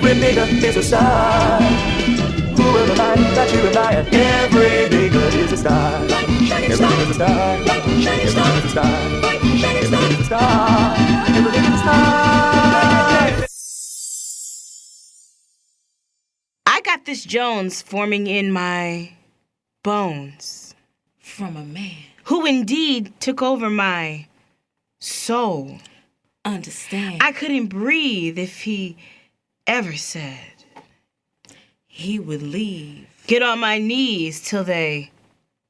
Every nigga is a star. Who will remind that you admire? Every nigga is a star. Every nigga is a star. Every nigga is a star. Every nigga is a star. Every nigga is a star. I got this Jones forming in my bones. From a man who indeed took over my soul. Understand. I couldn't breathe if he ever said he would leave. Get on my knees till they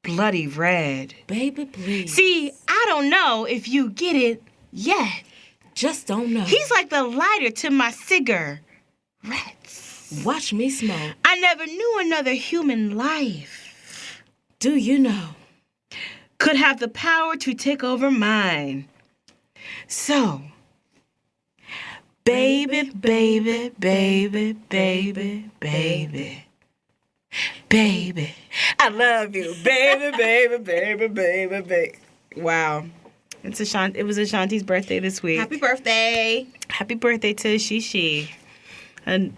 bloody red. Baby, please. See, I don't know if you get it yet. Just don't know. He's like the lighter to my cigarettes. Watch me smoke. I never knew another human life. Do you know? Could have the power to take over mine. So, baby, baby, baby, baby, baby, baby, I love you, baby, baby, baby, baby, baby. Wow. It was Ashanti's birthday this week. Happy birthday. Happy birthday to Shishi. And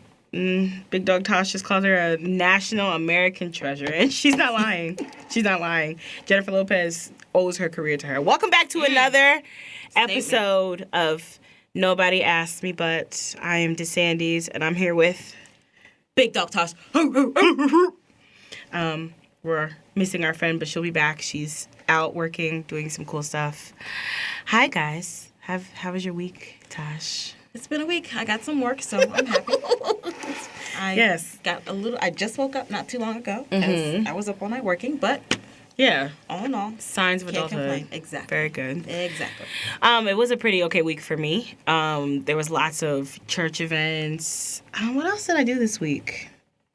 Big Dog Tosh just called her a national American treasure. And she's not lying. She's not lying. Jennifer Lopez owes her career to her. Welcome back to another episode of Nobody Asked Me But. I am DeSandy's, and I'm here with Big Dog Tosh. We're missing our friend, but she'll be back. She's out working, doing some cool stuff. Hi, guys. How was your week, Tosh? It's been a week. I got some work, so I'm happy. I just woke up not too long ago. I was up all night working, but yeah, all in all, signs of adulthood. Complain. Exactly. Very good. Exactly. It was a pretty okay week for me. There was lots of church events. What else did I do this week?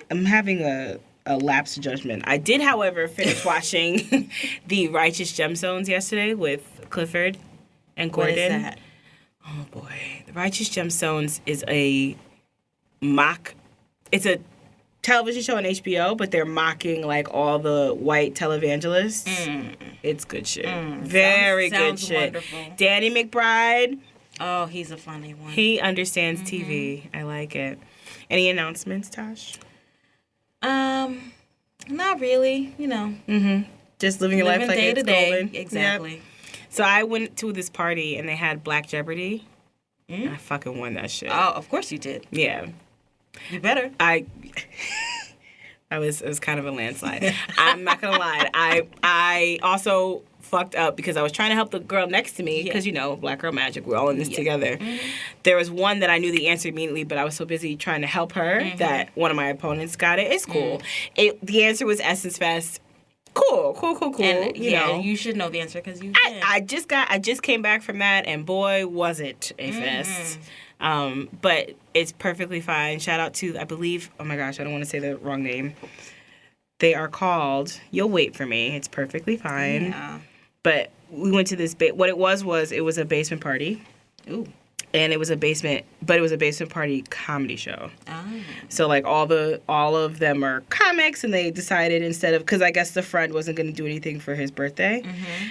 I'm having a lapse of judgment. I did, however, finish watching The Righteous Gemstones yesterday with Clifford and Gordon. What is that? Oh boy, The Righteous Gemstones is a mock. It's a television show on HBO, but they're mocking like all the white televangelists. It's good shit. Very good shit. Wonderful. Danny McBride. Oh, he's a funny one. He understands TV. I like it. Any announcements, Tosh? Not really. You know. Just living your life like day it's to day. golden. Exactly. Yep. So I went to this party and they had Black Jeopardy. And I fucking won that shit. Oh, of course you did. Yeah. You better. It was kind of a landslide. I'm not gonna lie. I also fucked up because I was trying to help the girl next to me because Black Girl Magic. We're all in this together. There was one that I knew the answer immediately, but I was so busy trying to help her that one of my opponents got it. It's cool. The answer was Essence Fest. Cool. And, you know, you should know the answer because you. I just came back from that, and boy, was it a fest. But it's perfectly fine. Shout out to, I believe, oh my gosh, I don't want to say the wrong name. They are called, you'll wait for me. It's perfectly fine. Yeah. But we went to this, what it was it was a basement party. Ooh. And it was a basement party comedy show. Oh. So like all of them are comics, and they decided because I guess the friend wasn't going to do anything for his birthday.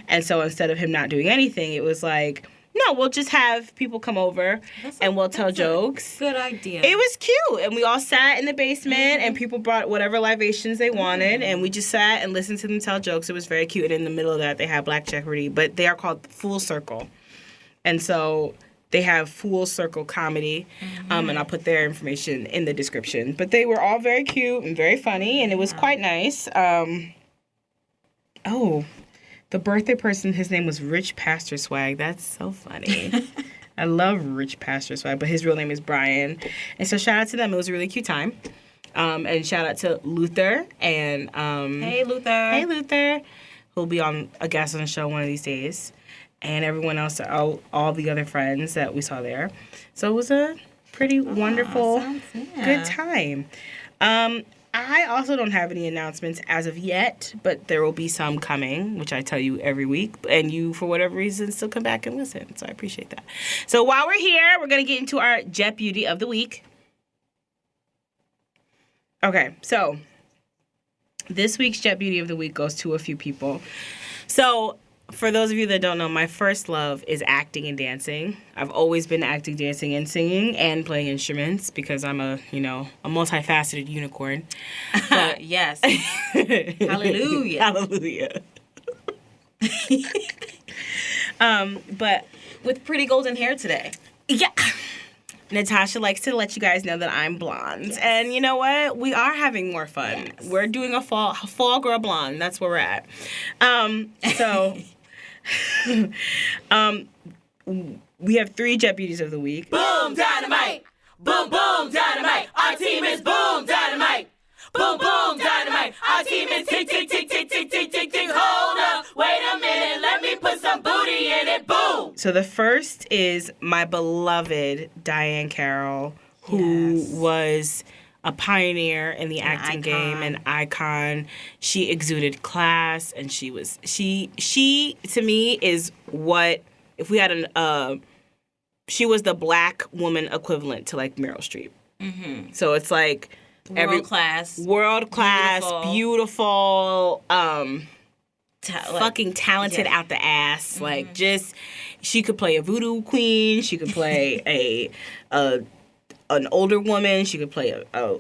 And so instead of him not doing anything, it was like, no, we'll just have people come over and we'll tell jokes. Good idea. It was cute. And we all sat in the basement and people brought whatever libations they wanted. And we just sat and listened to them tell jokes. It was very cute. And in the middle of that, they had Black Jeopardy. But they are called Full Circle. And so they have Full Circle Comedy. And I'll put their information in the description. But they were all very cute and very funny. And it was quite nice. The birthday person, his name was Rich Pastor Swag. That's so funny. I love Rich Pastor Swag, but his real name is Brian. And so shout out to them. It was a really cute time. And shout out to Luther. And Hey, Luther. Who'll be a guest on the show one of these days. And everyone else, all the other friends that we saw there. So it was a pretty wonderful, good time. I also don't have any announcements as of yet, but there will be some coming, which I tell you every week. And you, for whatever reason, still come back and listen. So I appreciate that. So while we're here, we're going to get into our Jet Beauty of the Week. Okay, so this week's Jet Beauty of the Week goes to a few people. So for those of you that don't know, my first love is acting and dancing. I've always been acting, dancing, and singing and playing instruments because I'm a multifaceted unicorn. But yes. Hallelujah. Hallelujah. But with pretty golden hair today. Yeah. Natasha likes to let you guys know that I'm blonde. Yes. And you know what? We are having more fun. Yes. We're doing a fall girl blonde. That's where we're at. We have 3 Jet Beauties of the week. Boom, dynamite. Boom, boom, dynamite. Our team is boom, dynamite. Boom, boom, dynamite. Our team is tick, tick, tick, tick, tick, tick, tick, tick. Hold up. Wait a minute. Let me put some booty in it. Boom. So the first is my beloved Diane Carroll, who was a pioneer in the acting game, an icon. She exuded class, and she to me is what, if we had she was the black woman equivalent to like Meryl Streep. Mm-hmm. So it's like world class, beautiful, fucking talented out the ass. Mm-hmm. Like, just, she could play a voodoo queen. She could play an older woman. She could play a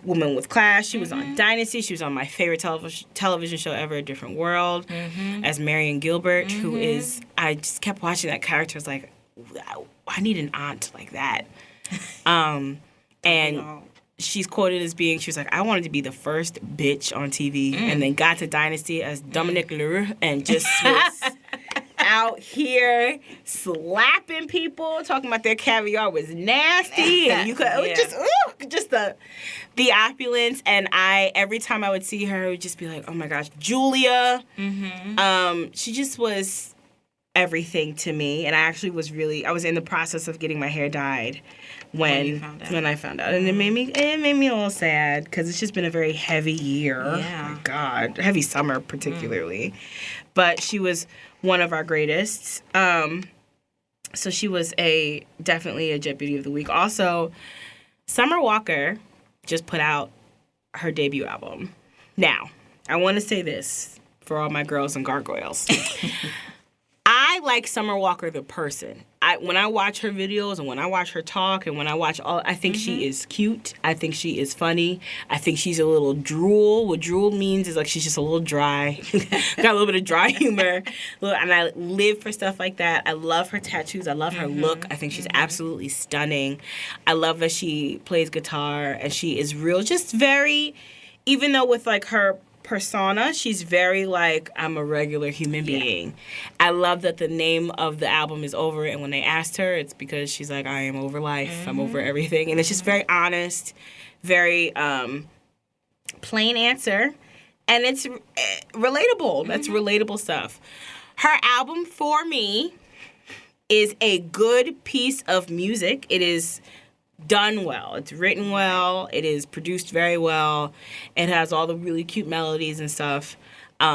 woman with class. She was on Dynasty. She was on my favorite television show ever, A Different World, as Marion Gilbert, who is, I just kept watching that character. I was like, I need an aunt like that. And she's quoted as being, she was like, I wanted to be the first bitch on TV, and then got to Dynasty as Dominique Leroux, and just was out here slapping people, talking about their caviar was nasty, and you could just the opulence. And every time I would see her, I would just be like, oh my gosh, Julia. She just was everything to me. And I was in the process of getting my hair dyed when I found out, and it made me a little sad because it's just been a very heavy year. Yeah. Oh my God, heavy summer particularly. But she was one of our greatest. So she was definitely a Jet Beauty of the Week. Also, Summer Walker just put out her debut album. Now, I want to say this for all my girls and gargoyles. I like Summer Walker the person. When I watch her videos and when I watch her talk and when I watch I think she is cute. I think she is funny. I think she's a little drool. What drool means is like she's just a little dry. Got a little bit of dry humor. And I live for stuff like that. I love her tattoos. I love her look. I think she's absolutely stunning. I love that she plays guitar and she is real. Just very, even though with like her persona, she's very like, I'm a regular human being. I love that the name of the album is Over It, and when they asked her, it's because she's like, I am over life. I'm over everything. And it's just very honest, very plain answer, and it's relatable. That's relatable stuff. Her album, for me, is a good piece of music. It is done well. It's written well. It is produced very well. It has all the really cute melodies and stuff.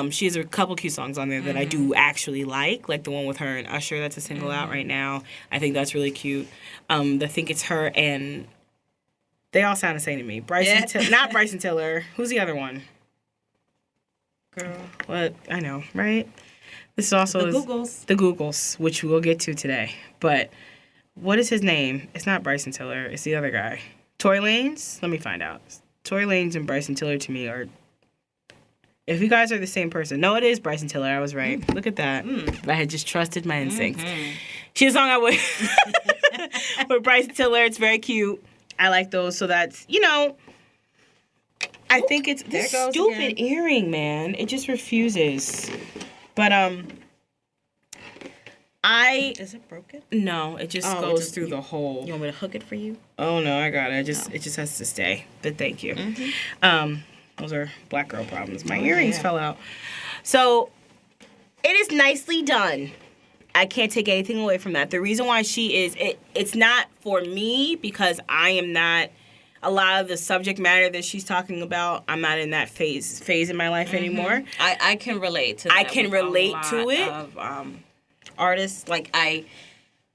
She has a couple cute songs on there that I do actually like the one with her and Usher that's a single out right now. I think that's really cute. I think it's her and they all sound the same to me. Not Bryson Tiller. Who's the other one? Girl, what? I know, right? This is also the Googles, which we will get to today. But what is his name? It's not Bryson Tiller. It's the other guy. Tory Lanez? Let me find out. Tory Lanez and Bryson Tiller to me are... If you guys are the same person. No, it is Bryson Tiller. I was right. Look at that. I had just trusted my instincts. She has a song out with Bryson Tiller. It's very cute. I like those. So that's, I think it's this stupid earring, man. It just refuses. But, Is it broken? No, it just goes through the hole. You want me to hook it for you? Oh no, I got it. It just has to stay. But thank you. Those are black girl problems. My earrings fell out. So it is nicely done. I can't take anything away from that. The reason why it's not for me because I am not a lot of the subject matter that she's talking about. I'm not in that phase in my life anymore. I can relate to that. I can relate to it. Of, artists like I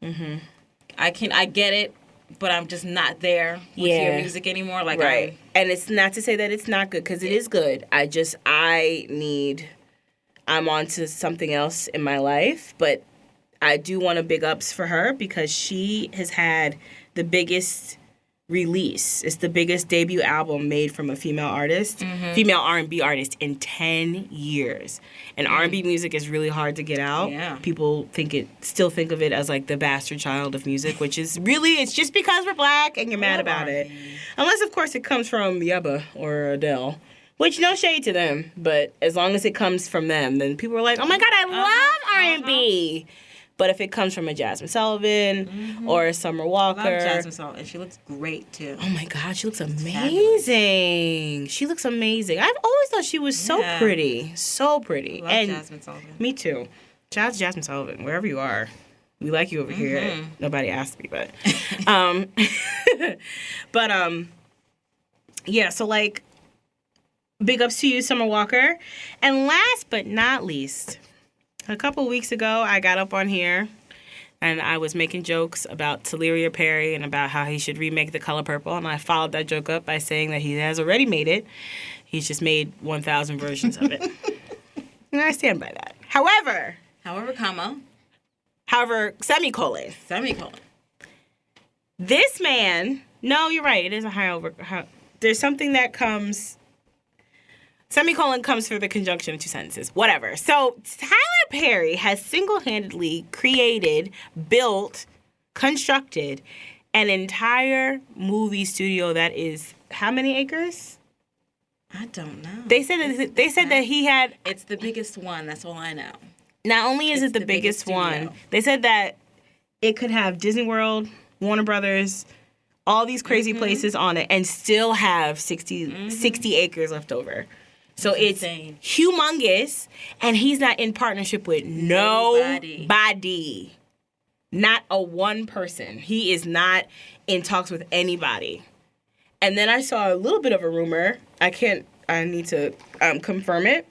get it, but I'm just not there with your music anymore. Like right. And it's not to say that it's not good because it is good. I I'm on to something else in my life. But I do want to big ups for her because she has had the biggest release. It's the biggest debut album made from a female artist, female R&B artist in 10 years. And R&B music is really hard to get out. Yeah. People still think of it as like the bastard child of music, which is really, it's just because we're black and you're mad about it. Unless, of course, it comes from Yebba or Adele. Which, no shade to them, but as long as it comes from them, then people are like, oh my God, I love R&B. But if it comes from a Jasmine Sullivan or a Summer Walker. I love Jasmine Sullivan. She looks great, too. Oh my God, she looks amazing. She looks amazing. I've always thought she was so pretty. So pretty. Love Jasmine Sullivan. Me too. Shout out to Jasmine Sullivan, wherever you are. We like you over here. Nobody asked me, but. Yeah, so like, big ups to you, Summer Walker. And last but not least, a couple weeks ago, I got up on here and I was making jokes about Taleria Perry and about how he should remake The Color Purple. And I followed that joke up by saying that he has already made it. He's just made 1,000 versions of it. And I stand by that. However, semicolon. This man, no, you're right. It is a high over. There's something that comes. Semicolon comes for the conjunction of two sentences. Whatever. So Tyler Perry has single-handedly created, built, constructed an entire movie studio that is how many acres? I don't know. They said that he had. It's the biggest one. That's all I know. Not only is it the biggest one, they said that it could have Disney World, Warner Brothers, all these crazy places on it, and still have 60 acres left over. So it's humongous, and he's not in partnership with nobody. Not a one person. He is not in talks with anybody. And then I saw a little bit of a rumor. I need to confirm it.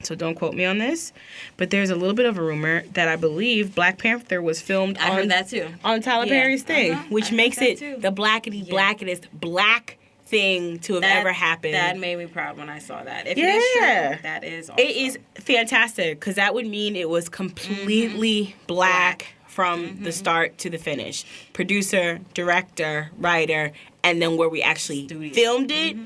So don't quote me on this. But there's a little bit of a rumor that I believe Black Panther was filmed heard that too. On Tyler Perry's thing, which makes it the blackest black thing to have ever happened. That made me proud when I saw that. If it is true, that is awesome. It is fantastic because that would mean it was completely black from the start to the finish. Producer, director, writer, and then where we actually filmed it.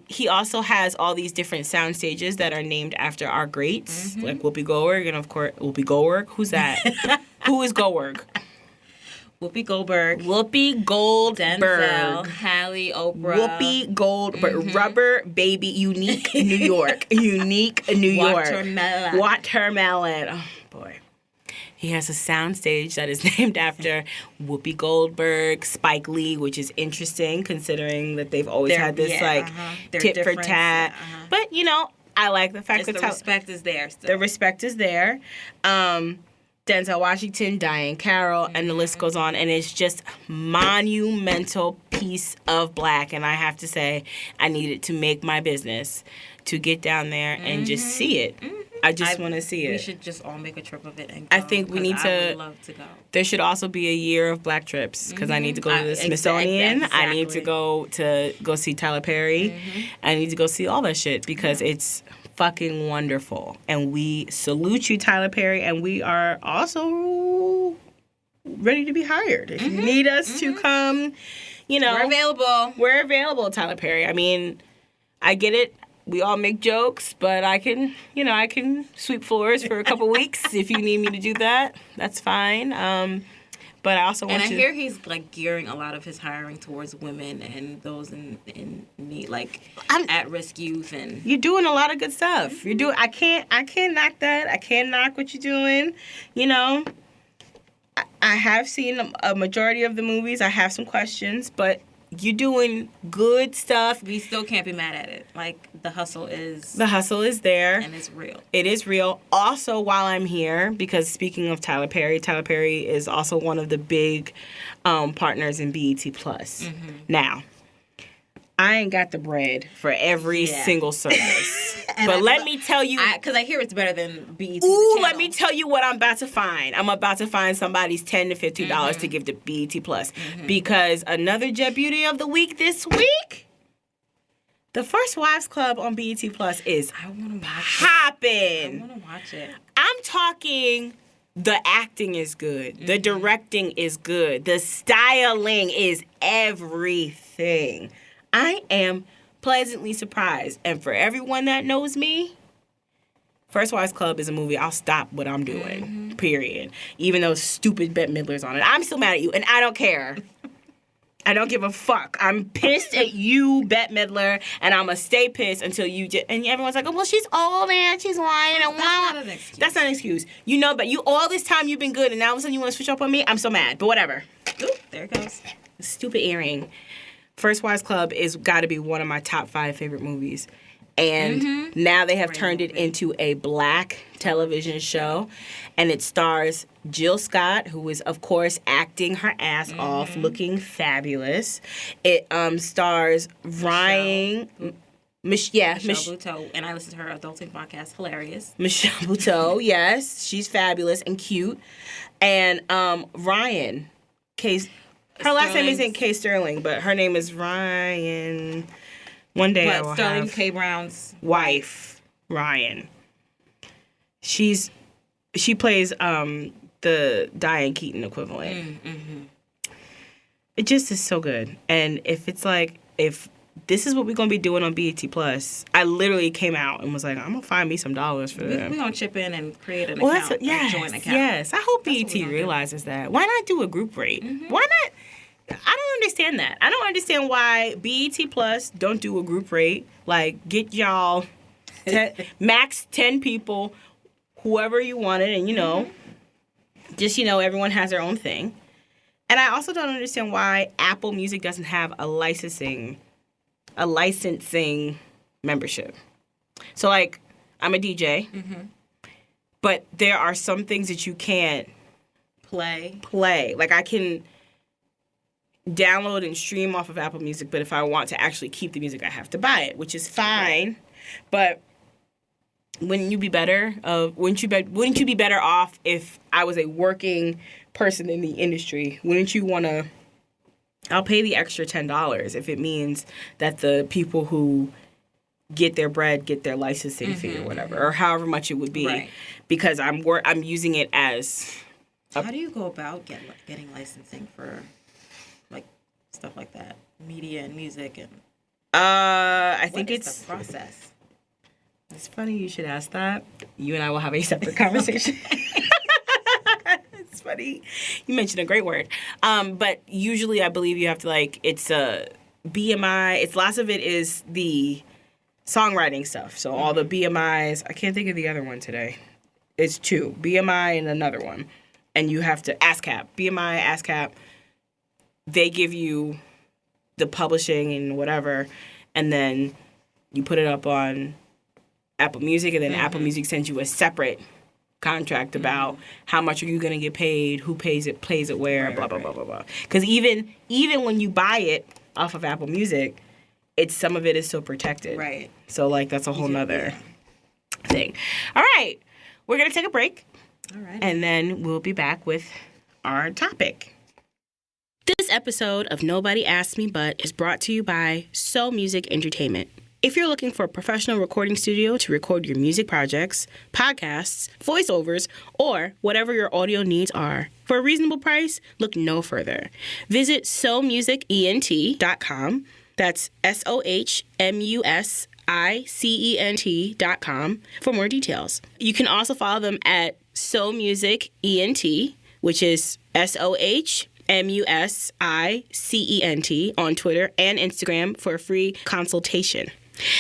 He also has all these different sound stages that are named after our greats, like Whoopi Goldberg, and of course, Whoopi Goldberg. Who's that? Who is Goldberg? Whoopi Goldberg. Denzel, Halle, Oprah. Whoopi Goldberg. Rubber Baby, Unique New York. Unique New York. Watermelon. Oh, boy. He has a soundstage that is named after Whoopi Goldberg, Spike Lee, which is interesting considering that they've always had this tit for tat. But, I like the fact that the respect is there still. The respect is there. Denzel Washington, Diane Carroll, and the list goes on. And it's just monumental piece of black. And I have to say, I needed to make my business to get down there and just see it. I just want to see it. We should just all make a trip of it and go. I think we need to. I would love to go. There should also be a year of black trips because I need to go to the Smithsonian. I need to go see Tyler Perry. I need to go see all that shit because it's fucking wonderful. And we salute you, Tyler Perry, and we are also ready to be hired. If you need us to come, we're available. We're available, Tyler Perry. I mean, I get it. We all make jokes, but I can sweep floors for a couple weeks if you need me to do that. That's fine. But I also want to... And I hear he's, like, gearing a lot of his hiring towards women and those in need, like, at-risk youth and... You're doing a lot of good stuff. I can't knock that. I can't knock what you're doing. I have seen a majority of the movies. I have some questions, but... You're doing good stuff. We still can't be mad at it. Like, the hustle is... The hustle is there. And it's real. It is real. Also, while I'm here, because speaking of Tyler Perry is also one of the big partners in BET+. Now, I ain't got the bread for every single service. But let me tell you... Because I hear it's better than BET. Let me tell you what I'm about to find. I'm about to find somebody's $10 to $50 to give to BET+. Because another Jet Beauty of the Week this week, The First Wives Club on BET Plus is popping. I want to watch it. I'm talking, the acting is good. The directing is good. The styling is everything. I am pleasantly surprised. And for everyone that knows me, First Wives Club is a movie I'll stop what I'm doing, period. Even though stupid Bette Midler's on it. I'm still mad at you, and I don't care. I don't give a fuck. I'm pissed at you, Bette Midler, and I'm going to stay pissed until you just... And everyone's like, oh, well, she's old, and she's white, and That's not an excuse. That's not an excuse. You know, but you all this time you've been good, and now all of a sudden you want to switch up on me? I'm so mad, but whatever. Oop, there it goes. Stupid earring. First Wives Club is got to be one of my top 5 favorite movies. And now they have turned it into a black television show. And it stars Jill Scott, who is, of course, acting her ass off, looking fabulous. It stars Ryan... Michelle Buteau. And I listen to her adulting podcast. Hilarious. Michelle Buteau, yes. She's fabulous and cute. And Ryan Case... Her last name isn't Kay Sterling, but her name is Ryan... One day I will Sterling have K. Brown's wife, Ryan. She plays the Diane Keaton equivalent. It just is so good. And if this is what we're gonna be doing on BET Plus, I literally came out and was like, I'm gonna find me some dollars for them. We're gonna chip in and create an account, a joint account. Yes, I hope BET realizes that. Why not do a group rate? Why not? I don't understand that. I don't understand why BET Plus don't do a group rate. Like, get y'all max 10 people, whoever you wanted, and, just, everyone has their own thing. And I also don't understand why Apple Music doesn't have a licensing membership. So, like, I'm a DJ, but there are some things that you can't play. Like, I can download and stream off of Apple Music, but if I want to actually keep the music, I have to buy it, which is fine. But wouldn't you be better off if I was a working person in the industry? Wouldn't you want to? I'll pay the extra $10 if it means that the people who get their bread get their licensing fee or whatever, or however much it would be, because I'm using it as. How do you go about getting licensing for? Stuff like that, media and music, and I think it's the process. It's funny you should ask that. You and I will have a separate conversation. It's funny you mentioned a great word, but usually I believe you have to it's a BMI. It's lots of it is the songwriting stuff. So all the BMIs. I can't think of the other one today. It's 2 BMI and another one, and you have to ASCAP, BMI, ASCAP. They give you the publishing and whatever, and then you put it up on Apple Music, and then Apple Music sends you a separate contract about how much are you going to get paid, who plays it where, blah, blah, blah, blah, blah. Because even when you buy it off of Apple Music, some of it is still protected. Right. So, that's a whole nother thing. All right. We're going to take a break. All right. And then we'll be back with our topic. This episode of Nobody Asked Me But is brought to you by So Music Entertainment. If you're looking for a professional recording studio to record your music projects, podcasts, voiceovers, or whatever your audio needs are, for a reasonable price, look no further. Visit somusicent.com. That's SOHMUSICENT.com for more details. You can also follow them at So Music ENT, which is SOHMUSICENT on Twitter and Instagram for a free consultation.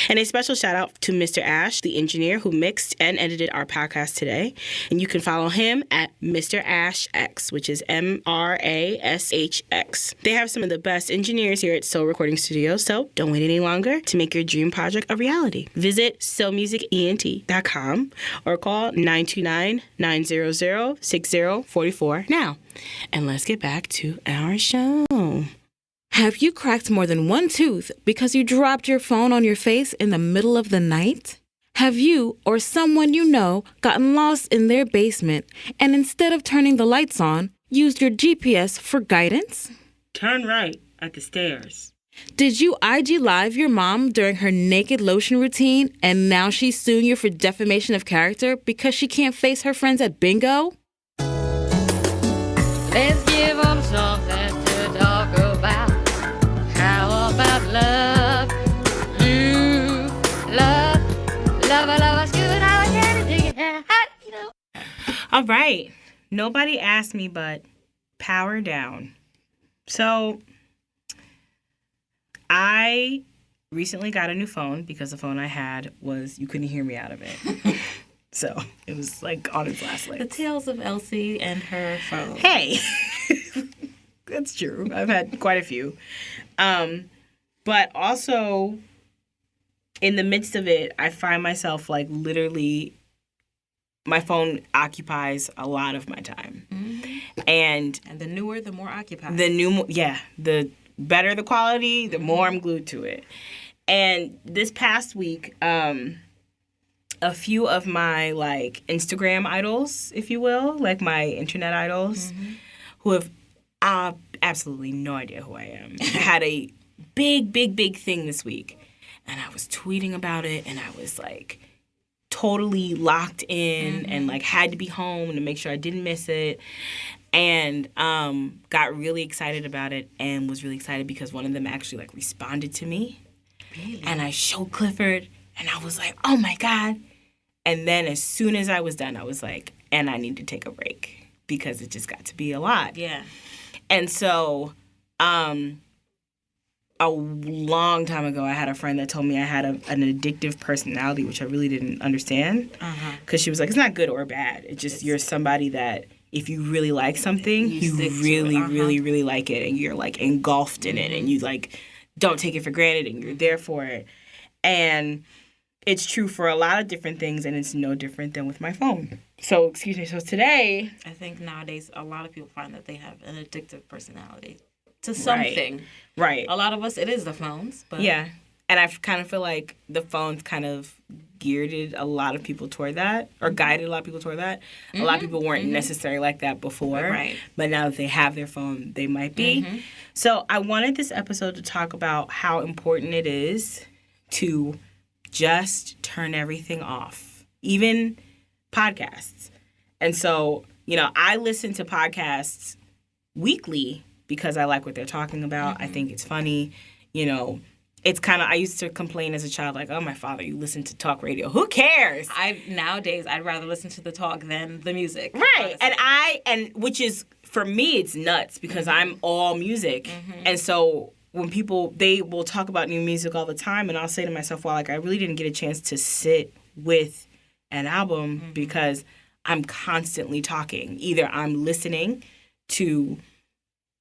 And a special shout out to Mr. Ash, the engineer who mixed and edited our podcast today. And you can follow him at Mr. Ash X, which is MRASHX. They have some of the best engineers here at Soul Recording Studios, so don't wait any longer to make your dream project a reality. Visit soulmusicent.com or call 929-900-6044 now. And let's get back to our show. Have you cracked more than one tooth because you dropped your phone on your face in the middle of the night? Have you or someone you know gotten lost in their basement and instead of turning the lights on, used your GPS for guidance? Turn right at the stairs. Did you IG Live your mom during her naked lotion routine and now she's suing you for defamation of character because she can't face her friends at bingo? Let's give them something to talk about. How about love? Love us good. I can't dig it. All right. Nobody asked me, but power down. So I recently got a new phone because the phone I had was, you couldn't hear me out of it. So it was like on its last legs. The tales of Elsie and her phone. Hey, that's true. I've had quite a few. But also, in the midst of it, I find myself like literally, my phone occupies a lot of my time. Mm-hmm. And the newer, the more occupied. The better the quality, the more I'm glued to it. And this past week, a few of my like Instagram idols, if you will, like my internet idols, who have absolutely no idea who I am, had a big thing this week. And I was tweeting about it, and I was like totally locked in and like had to be home to make sure I didn't miss it. And got really excited about it, and was really excited because one of them actually like responded to me. Really? And I showed Clifford, and I was like, oh my God. And then as soon as I was done, I was like, and I need to take a break because it just got to be a lot. Yeah. And so a long time ago, I had a friend that told me I had an addictive personality, which I really didn't understand. Because she was like, it's not good or bad. It's just you're somebody that if you really like something, you really like it. And you're like engulfed in it. And you like don't take it for granted and you're there for it. And it's true for a lot of different things, and it's no different than with my phone. So, excuse me. So today, I think nowadays a lot of people find that they have an addictive personality to something. Right. A lot of us, it is the phones. But yeah. And I kind of feel like the phones kind of geared a lot of people toward that, or guided a lot of people toward that. A lot of people weren't necessarily like that before. Right. But now that they have their phone, they might be. So I wanted this episode to talk about how important it is to just turn everything off, even podcasts. And so, you know, I listen to podcasts weekly because I like what they're talking about. I think it's funny. You know, it's kind of, I used to complain as a child, like, oh, my father, you listen to talk radio. Who cares? Nowadays, I'd rather listen to the talk than the music. Right. Honestly. And which is, for me, it's nuts because I'm all music. And so when people, they will talk about new music all the time, and I'll say to myself, well, like, I really didn't get a chance to sit with an album because I'm constantly talking. Either I'm listening to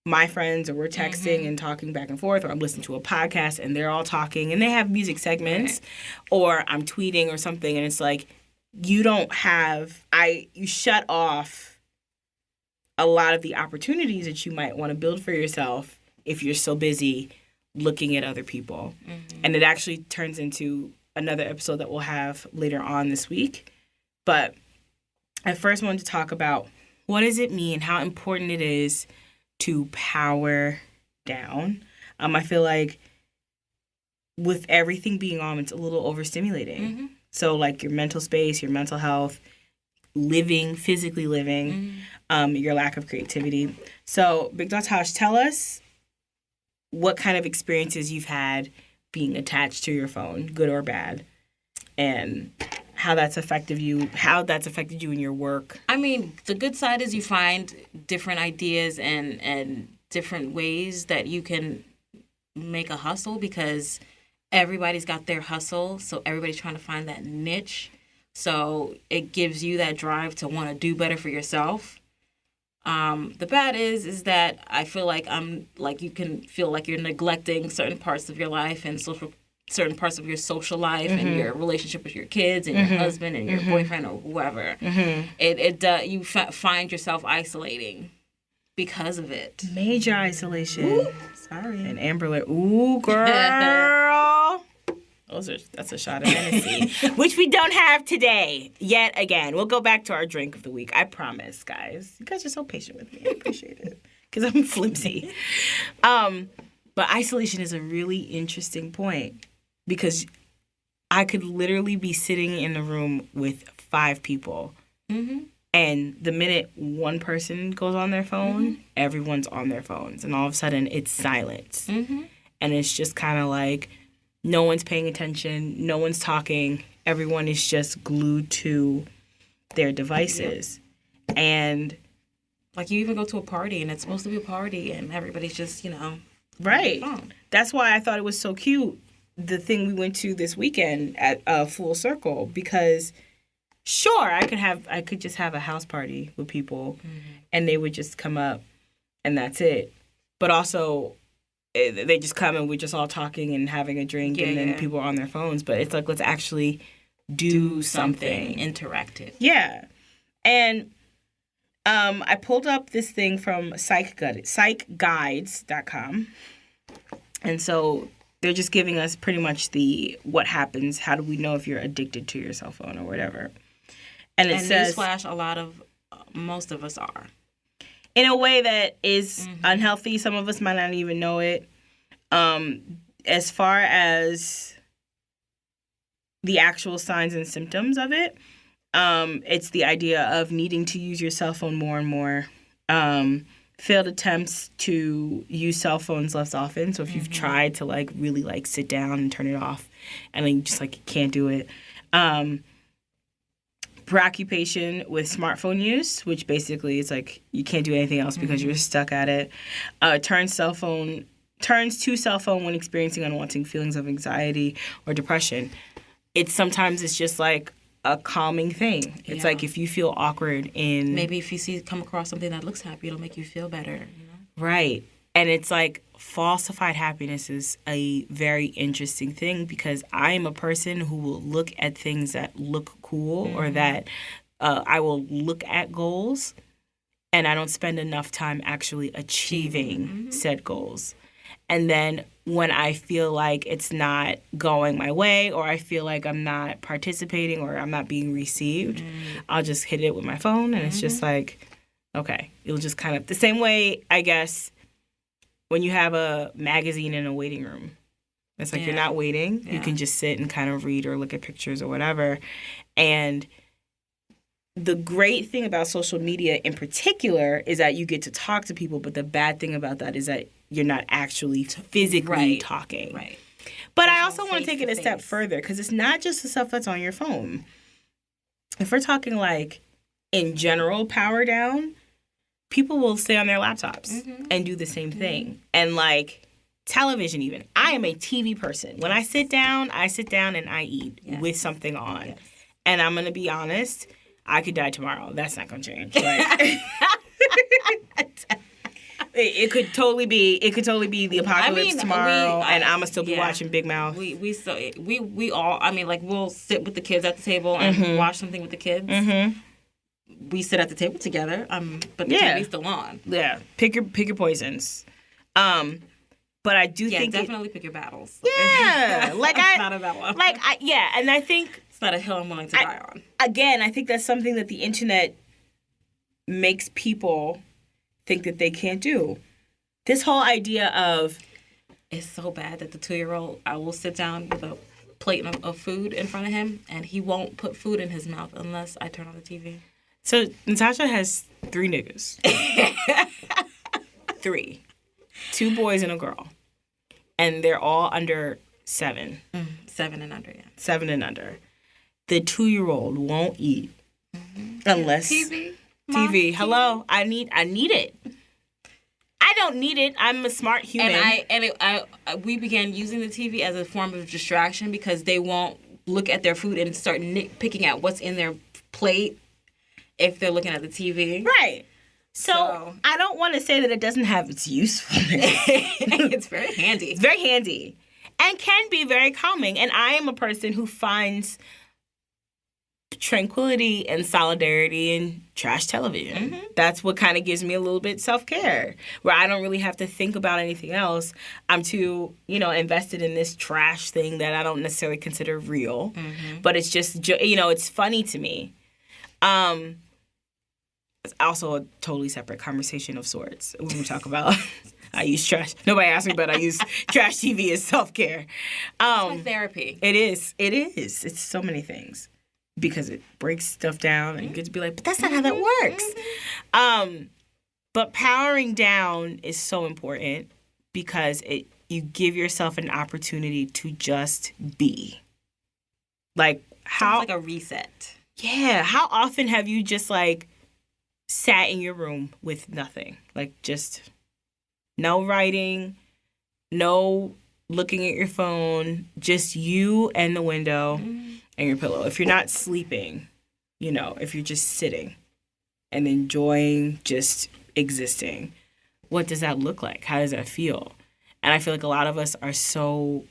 my friends, or we're texting and talking back and forth, or I'm listening to a podcast and they're all talking and they have music segments, or I'm tweeting or something, and it's like, you shut off a lot of the opportunities that you might want to build for yourself if you're so busy looking at other people. And it actually turns into another episode that we'll have later on this week. But I first wanted to talk about what does it mean, how important it is to power down. I feel like with everything being on, it's a little overstimulating. So like your mental space, your mental health, physically living, your lack of creativity. So Big Dottosh, tell us what kind of experiences you've had being attached to your phone, good or bad, and how that's affected you in your work. I mean, the good side is you find different ideas and different ways that you can make a hustle, because everybody's got their hustle. So everybody's trying to find that niche. So it gives you that drive to want to do better for yourself. The bad is that I feel like you can feel like you're neglecting certain parts of your life and certain parts of your social life and your relationship with your kids and your husband and your boyfriend or whoever. You find yourself isolating because of it. Major isolation. Ooh, sorry. And Amber like, ooh, girl. That's a shot of Hennessy, which we don't have today. Yet again, we'll go back to our drink of the week. I promise, guys. You guys are so patient with me. I appreciate it because I'm flimsy. But isolation is a really interesting point because I could literally be sitting in a room with 5 people. Mm-hmm. And the minute one person goes on their phone, Mm-hmm. everyone's on their phones. And all of a sudden, it's silence. Mm-hmm. And it's just kind of like no one's paying attention. No one's talking. Everyone is just glued to their devices. Yep. And like you even go to a party and it's supposed to be a party and everybody's just, right. on their phone. That's why I thought it was so cute, the thing we went to this weekend at Full Circle, because sure, I could just have a house party with people and they would just come up and that's it. But also, they just come and we're just all talking and having a drink and then people are on their phones. But it's like, let's actually do something interactive. Yeah. And I pulled up this thing from psychguides.com. And so they're just giving us pretty much what happens, how do we know if you're addicted to your cell phone or whatever. And it says, newsflash, most of us are. In a way that is unhealthy. Some of us might not even know it. As far as the actual signs and symptoms of it, it's the idea of needing to use your cell phone more and more. Failed attempts to use cell phones less often. So if you've tried to really sit down and turn it off and then you just can't do it. Preoccupation with smartphone use, which basically is you can't do anything else because you're stuck at it. Turns to cell phone when experiencing unwanted feelings of anxiety or depression. Sometimes it's just a calming thing. It's if you feel awkward in... Maybe if you come across something that looks happy, it'll make you feel better, Right. And it's falsified happiness is a very interesting thing because I am a person who will look at things that look cool or that I will look at goals and I don't spend enough time actually achieving said goals. And then when I feel like it's not going my way or I feel like I'm not participating or I'm not being received, I'll just hit it with my phone and it's just okay. It'll just kind of... The same way, I guess, when you have a magazine in a waiting room. It's you're not waiting. Yeah. You can just sit and kind of read or look at pictures or whatever. And the great thing about social media in particular is that you get to talk to people, but the bad thing about that is that you're not actually physically talking. Right. But I also want to take it a step further because it's not just the stuff that's on your phone. If we're talking in general power down, people will stay on their laptops and do the same thing. And television even. I am a TV person. When I sit down and I eat with something on. Yes. And I'm going to be honest, I could die tomorrow. That's not going to change. It could totally be the apocalypse tomorrow and I'm going to still be watching Big Mouth. We all, we'll sit with the kids at the table and watch something with the kids. Mm-hmm. We sit at the table together, but the TV's still on. Yeah, pick your poisons. But I do think definitely pick your battles. Yeah, it's not a battle. And I think it's not a hill I'm willing to die on. Again, I think that's something that the internet makes people think that they can't do. This whole idea of it's so bad that the 2-year-old, I will sit down with a plate of food in front of him, and he won't put food in his mouth unless I turn on the TV. So, Natasha has 3 niggas. 3. 2 boys and a girl. And they're all under 7. 7 and under, yeah. 7 and under. The 2-year-old won't eat unless... TV. TV. Hello. I need it. I don't need it. I'm a smart human. And we began using the TV as a form of distraction because they won't look at their food and start picking at what's in their plate if they're looking at the TV. Right. So I don't want to say that it doesn't have its usefulness. It's very handy. It's very handy and can be very calming. And I am a person who finds tranquility and solidarity in trash television. That's what kind of gives me a little bit self-care, where I don't really have to think about anything else. I'm too, invested in this trash thing that I don't necessarily consider real. But it's just, it's funny to me. It's also a totally separate conversation of sorts when we talk about I use trash. Nobody asked me, but I use trash TV as self-care. It's like therapy. It is. It is. It's so many things because it breaks stuff down and you get to be like, but that's not how that works. But powering down is so important because you give yourself an opportunity to just be. Like how Sounds like a reset. Yeah. How often have you just like sat in your room with nothing? Like just no writing, no looking at your phone, just you and the window and your pillow. If you're not sleeping, if you're just sitting and enjoying just existing, what does that look like? How does that feel? And I feel like a lot of us are so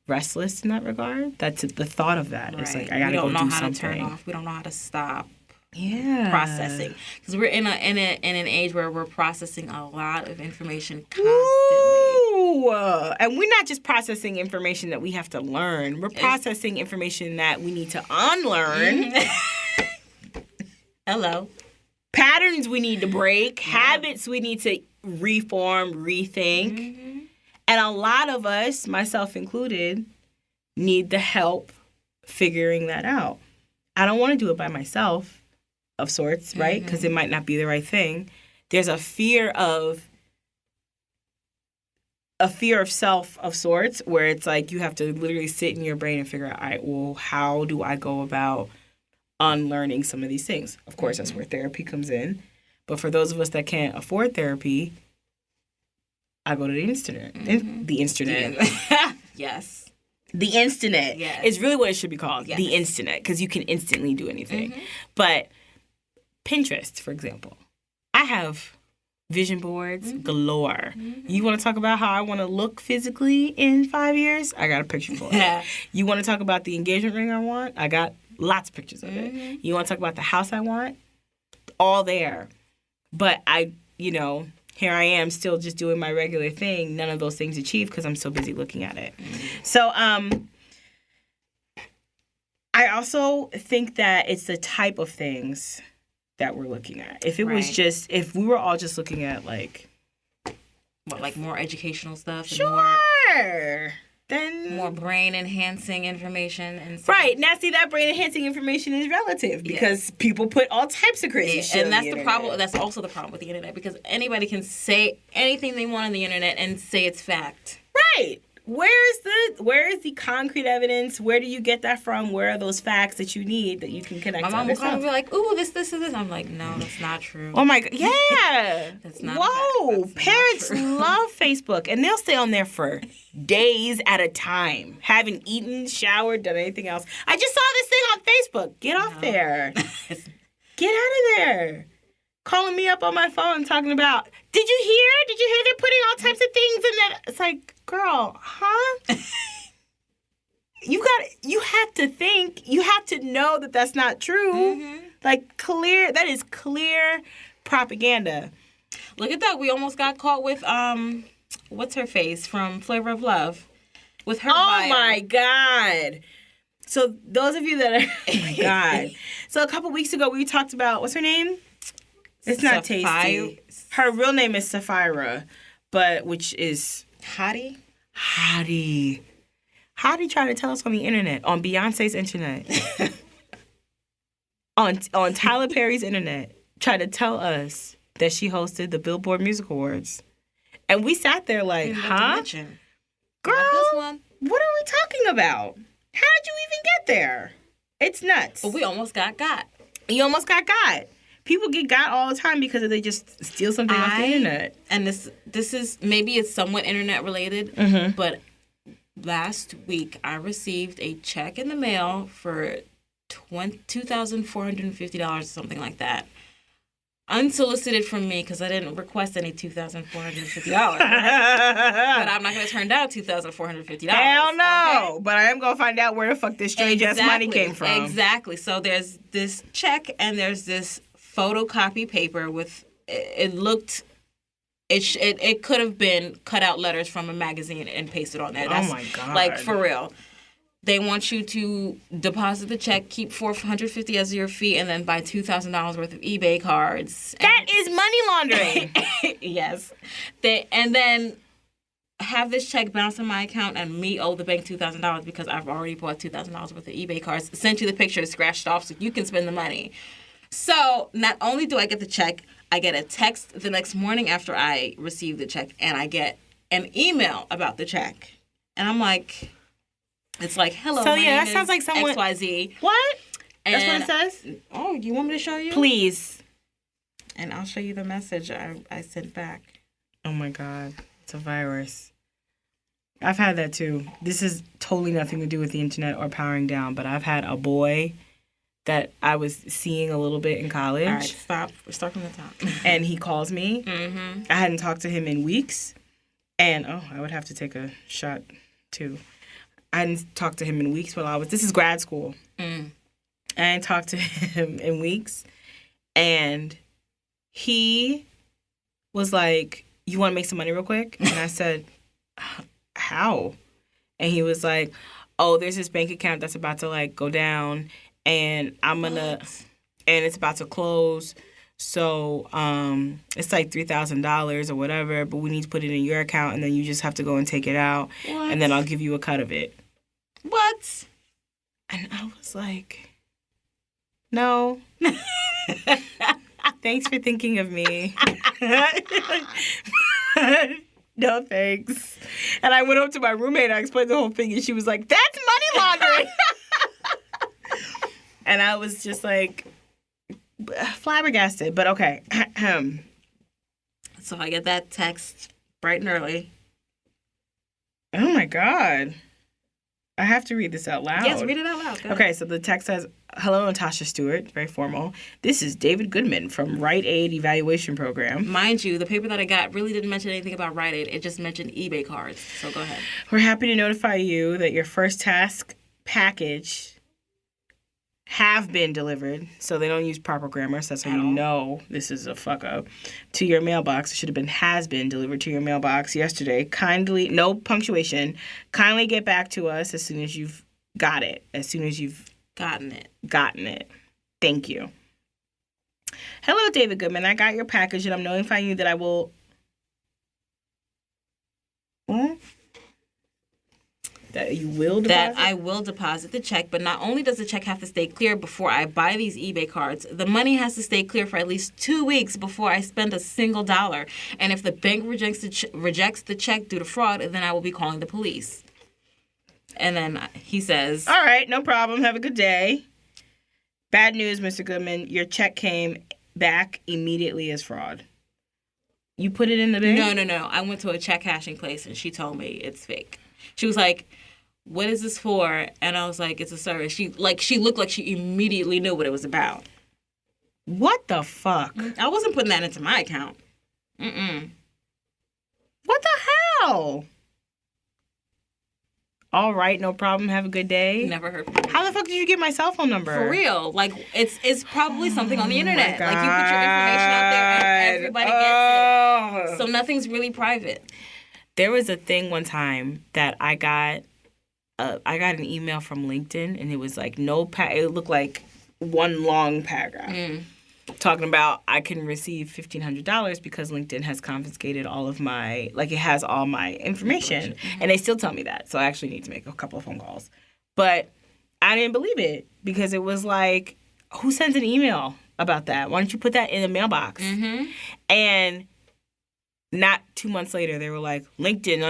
restless in that regard. That's the thought of that. Right. It's like I gotta go do something. We don't know how to turn off. We don't know how to stop. Yeah. Processing, because we're in an age where we're processing a lot of information constantly. Ooh. And we're not just processing information that we have to learn. We're processing information that we need to unlearn. Hello. Patterns we need to break. Yeah. Habits we need to reform, rethink. Mm-hmm. And a lot of us, myself included, need the help figuring that out. I don't want to do it by myself. Of sorts, right? Because it might not be the right thing. There's a fear of self of sorts where it's like you have to literally sit in your brain and figure out, all right, well, how do I go about unlearning some of these things? Of course, that's where therapy comes in. But for those of us that can't afford therapy, I go to the internet. The internet. Yes. The internet. Yes. Is really what it should be called. Yes. The internet. Because you can instantly do anything. But Pinterest, for example. I have vision boards galore. You want to talk about how I want to look physically in 5 years? I got a picture for it. You want to talk about the engagement ring I want? I got lots of pictures of it. You want to talk about the house I want? All there. But here I am still just doing my regular thing. None of those things achieved because I'm so busy looking at it. So I also think that it's the type of things that we're looking at. If it was just, if we were all just looking at like more educational stuff? Sure. Then more brain enhancing information and stuff. Right. Now see, that brain enhancing information is relative because people put all types of crazy shit and that's on the problem. That's also the problem with the internet because anybody can say anything they want on the internet and say it's fact. Right. Where is the concrete evidence? Where do you get that from? Where are those facts that you need that you can connect to? My mom will come and be like, ooh, this, and this. I'm like, no, that's not true. Oh my God. Yeah. That's not Whoa. Parents love Facebook and they'll stay on there for days at a time. Haven't eaten, showered, done anything else. I just saw this thing on Facebook. Get off there. Get out of there. Calling me up on my phone talking about, did you hear they're putting all types of things in that? It's like, girl, huh? You have to think, you have to know that that's not true. Like that is clear propaganda. Look at that. We almost got caught with, what's her face from Flavor of Love? With her bio. My God. So those of you that are, oh my God. So a couple weeks ago we talked about, what's her name? It's not Tasty. Her real name is Sapphira, which is Hottie. Hottie tried to tell us on the internet, on Beyonce's internet, on Tyler Perry's internet, tried to tell us that she hosted the Billboard Music Awards, and we sat there like, huh, girl, what are we talking about? How did you even get there? It's nuts. But we almost got got. You almost got got. People get got all the time because they just steal something off the internet. And this is, maybe it's somewhat internet related, but last week I received a check in the mail for $2,450 or something like that. Unsolicited from me because I didn't request any $2,450. But I'm not going to turn down $2,450. Hell no. Okay? But I am going to find out where the fuck this strange-ass money came from. Exactly. So there's this check and there's this photocopy paper with, it could have been cut out letters from a magazine and pasted on there. That's, oh my God. Like, for real. They want you to deposit the check, keep $450 as your fee, and then buy $2,000 worth of eBay cards. That is money laundering. Yes. And then have this check bounce in my account and me owe the bank $2,000 because I've already bought $2,000 worth of eBay cards. Sent you the picture scratched off so you can spend the money. So not only do I get the check, I get a text the next morning after I receive the check, and I get an email about the check. And I'm like... It's like, hello, So, my yeah, name that sounds like someone... XYZ. What? That's And, what it says? Oh, you want me to show you? Please. And I'll show you the message I sent back. Oh, my God. It's a virus. I've had that, too. This is totally nothing to do with the internet or powering down, but I've had a boy that I was seeing a little bit in college. All right, stop. We're starting the top. And he calls me. Mm-hmm. I hadn't talked to him in weeks. And, I would have to take a shot, too. I hadn't talked to him in weeks this is grad school. I hadn't talked to him in weeks. And he was like, you want to make some money real quick? And I said, how? And he was like, oh, there's this bank account that's about to, like, go down. And and it's about to close. So it's like $3,000 or whatever, but we need to put it in your account, and then you just have to go and take it out. What? And then I'll give you a cut of it. What? And I was like, no. Thanks for thinking of me. No, thanks. And I went up to my roommate and I explained the whole thing, and she was like, that's money laundering. And I was just like, flabbergasted, but okay. So I get that text bright and early. Oh, my God. I have to read this out loud. Yes, read it out loud. Go ahead. Okay, so the text says, hello, Natasha Stewart, very formal. This is David Goodman from Rite Aid Evaluation Program. Mind you, the paper that I got really didn't mention anything about Rite Aid. It just mentioned eBay cards. So go ahead. We're happy to notify you that your first task package have been delivered, so they don't use proper grammar, so that's how you know this is a fuck up, to your mailbox. It should have been has been delivered to your mailbox yesterday. Kindly, no punctuation, kindly get back to us as soon as you've got it, as soon as you've gotten it. Thank you. Hello, David Goodman. I got your package, and I'm notifying you that I will... What? That you will deposit? That I will deposit the check, but not only does the check have to stay clear before I buy these eBay cards, the money has to stay clear for at least 2 weeks before I spend a single dollar. And if the bank rejects the check due to fraud, then I will be calling the police. And then he says, all right, no problem. Have a good day. Bad news, Mr. Goodman. Your check came back immediately as fraud. You put it in the bank? No. I went to a check cashing place, and she told me it's fake. She was like, what is this for? And I was like, it's a service. She looked like she immediately knew what it was about. What the fuck? I wasn't putting that into my account. Mm-mm. What the hell? All right, no problem. Have a good day. Never heard from her. How the fuck did you get my cell phone number? For real. Like, it's probably something on the internet. God. Like, you put your information out there and everybody gets it. So nothing's really private. There was a thing one time that I got an email from LinkedIn, and it was like it looked like one long paragraph talking about I can receive $1,500 because LinkedIn has confiscated all of my, like, it has all my information. And they still tell me that. So I actually need to make a couple of phone calls. But I didn't believe it because it was like, who sends an email about that? Why don't you put that in the mailbox? Mm-hmm. And not 2 months later, they were like, LinkedIn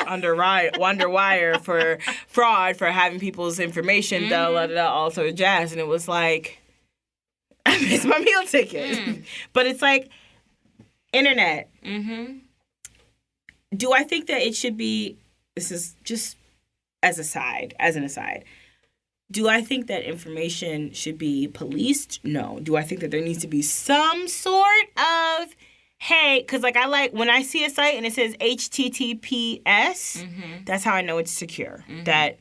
under wire for fraud for having people's information, all sort of jazz. And it was like, I missed my meal ticket. But it's like, internet. Mm-hmm. Do I think that it should be, this is just as an aside, do I think that information should be policed? No. Do I think that there needs to be some sort of... Hey, because, like, when I see a site and it says HTTPS, that's how I know it's secure. That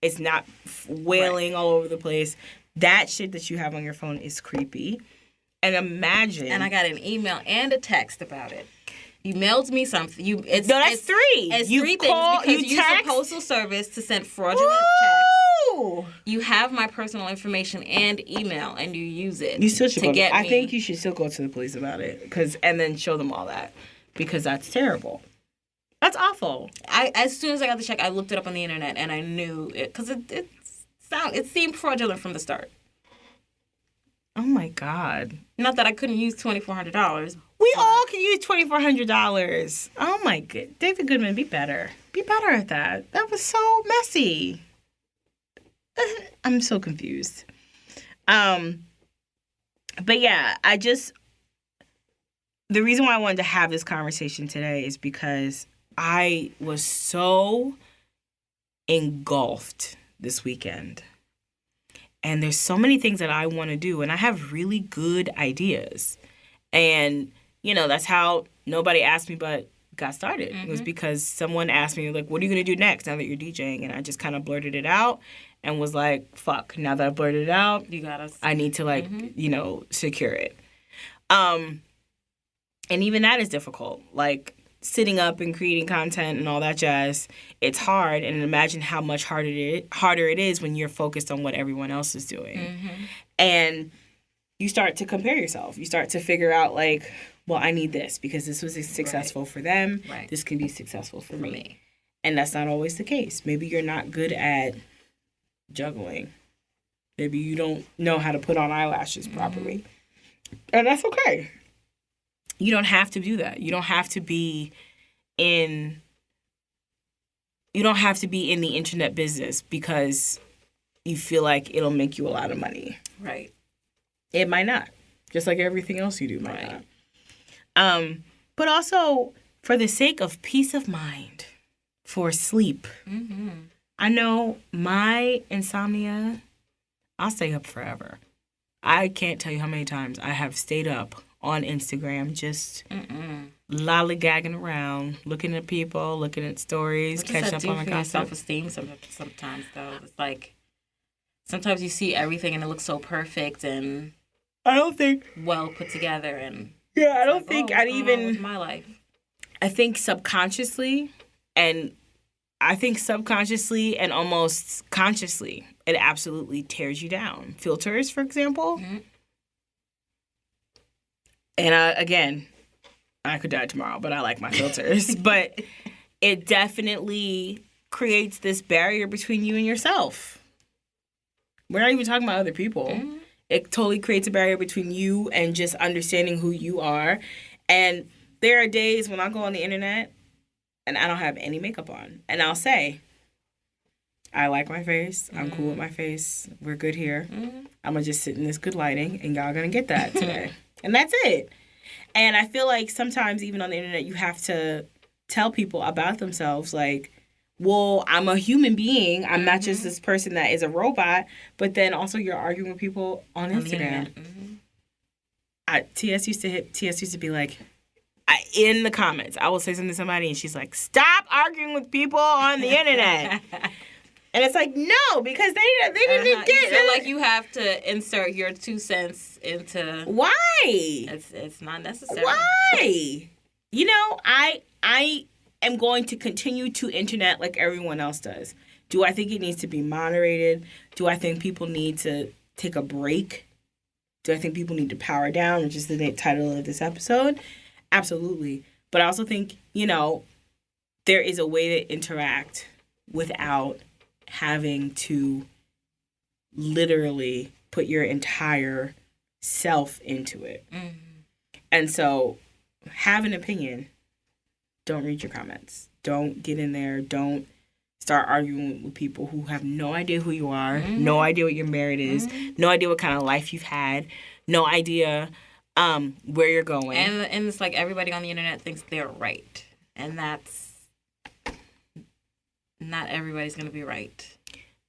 it's not wailing all over the place. That shit that you have on your phone is creepy. And imagine... And I got an email and a text about it. You mailed me something. That's three. It's you three call, things because you use the postal service to send fraudulent checks. No. You have my personal information and email, and you use it. You still should to go. get I me. think you should still go to the police about it, and then show them all that, because that's terrible. That's awful. As soon as I got the check, I looked it up on the internet, and I knew it because it seemed fraudulent from the start. Oh my God. Not that I couldn't use $2,400. We all can use $2,400. Oh my God. David Goodman, be better. Be better at that. That was so messy. I'm so confused. But yeah, the reason why I wanted to have this conversation today is because I was so engulfed this weekend. And there's so many things that I want to do, and I have really good ideas. And, that's how nobody asked me but got started. It was because someone asked me, like, what are you going to do next now that you're DJing? And I just kind of blurted it out and was like, fuck, now that I blurted it out, You got us. I need to, secure it. And even that is difficult. Like, sitting up and creating content and all that jazz, it's hard. And imagine how much harder it is when you're focused on what everyone else is doing. And you start to compare yourself. You start to figure out, like, well, I need this because this was successful for them. Right. This can be successful for me. And that's not always the case. Maybe you're not good at juggling. Maybe you don't know how to put on eyelashes properly. And that's okay. You don't have to do that. You don't have to be in the internet business because you feel like it'll make you a lot of money. Right. It might not. Just like everything else you do might not. But also for the sake of peace of mind, for sleep. I know my insomnia, I'll stay up forever. I can't tell you how many times I have stayed up on Instagram just lollygagging around, looking at people, looking at stories, catching up on my gossip. Self-esteem sometimes, though. It's like sometimes you see everything and it looks so perfect and I don't think well put together and I don't think I'd what's even going on with my life. I think subconsciously and almost consciously it absolutely tears you down. Filters, for example. And again, I could die tomorrow, but I like my filters. But it definitely creates this barrier between you and yourself. We're not even talking about other people. It totally creates a barrier between you and just understanding who you are. And there are days when I go on the internet and I don't have any makeup on. And I'll say, I like my face. I'm cool with my face. We're good here. I'm going to just sit in this good lighting and y'all going to get that today. And that's it. And I feel like sometimes even on the internet, you have to tell people about themselves. Like, well, I'm a human being. I'm not just this person that is a robot. But then also you're arguing with people on Instagram. TS used to be like, in the comments, I will say something to somebody and she's like, stop arguing with people on the internet. And it's like, no, because they didn't get you feel like you have to insert your 2 cents into. Why? It's not necessary. Why? I am going to continue to internet like everyone else does. Do I think it needs to be moderated? Do I think people need to take a break? Do I think people need to power down, which is the title of this episode? Absolutely. But I also think, there is a way to interact without having to literally put your entire self into it. And so have an opinion. Don't read your comments. Don't get in there. Don't start arguing with people who have no idea who you are, no idea what your merit is, no idea what kind of life you've had, no idea where you're going. And it's like everybody on the internet thinks they're right. And that's... Not everybody's going to be right.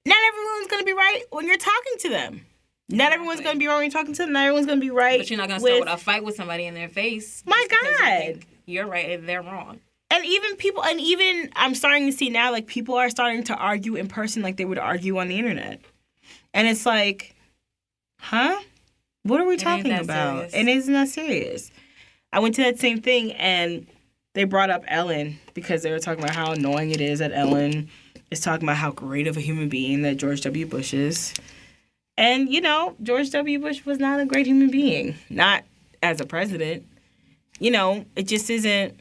Not everyone's going to be right when you're talking to them. Not everyone's going to be right when you're talking to them. Not everyone's going to be right. But you're not going to start with a fight with somebody in their face. My God. You're right and they're wrong. And even I'm starting to see now, like, people are starting to argue in person like they would argue on the internet. And it's like, huh? What are we talking about? Serious. And isn't that serious? I went to that same thing and they brought up Ellen because they were talking about how annoying it is that Ellen is talking about how great of a human being that George W. Bush is. And, George W. Bush was not a great human being. Not as a president. It just isn't.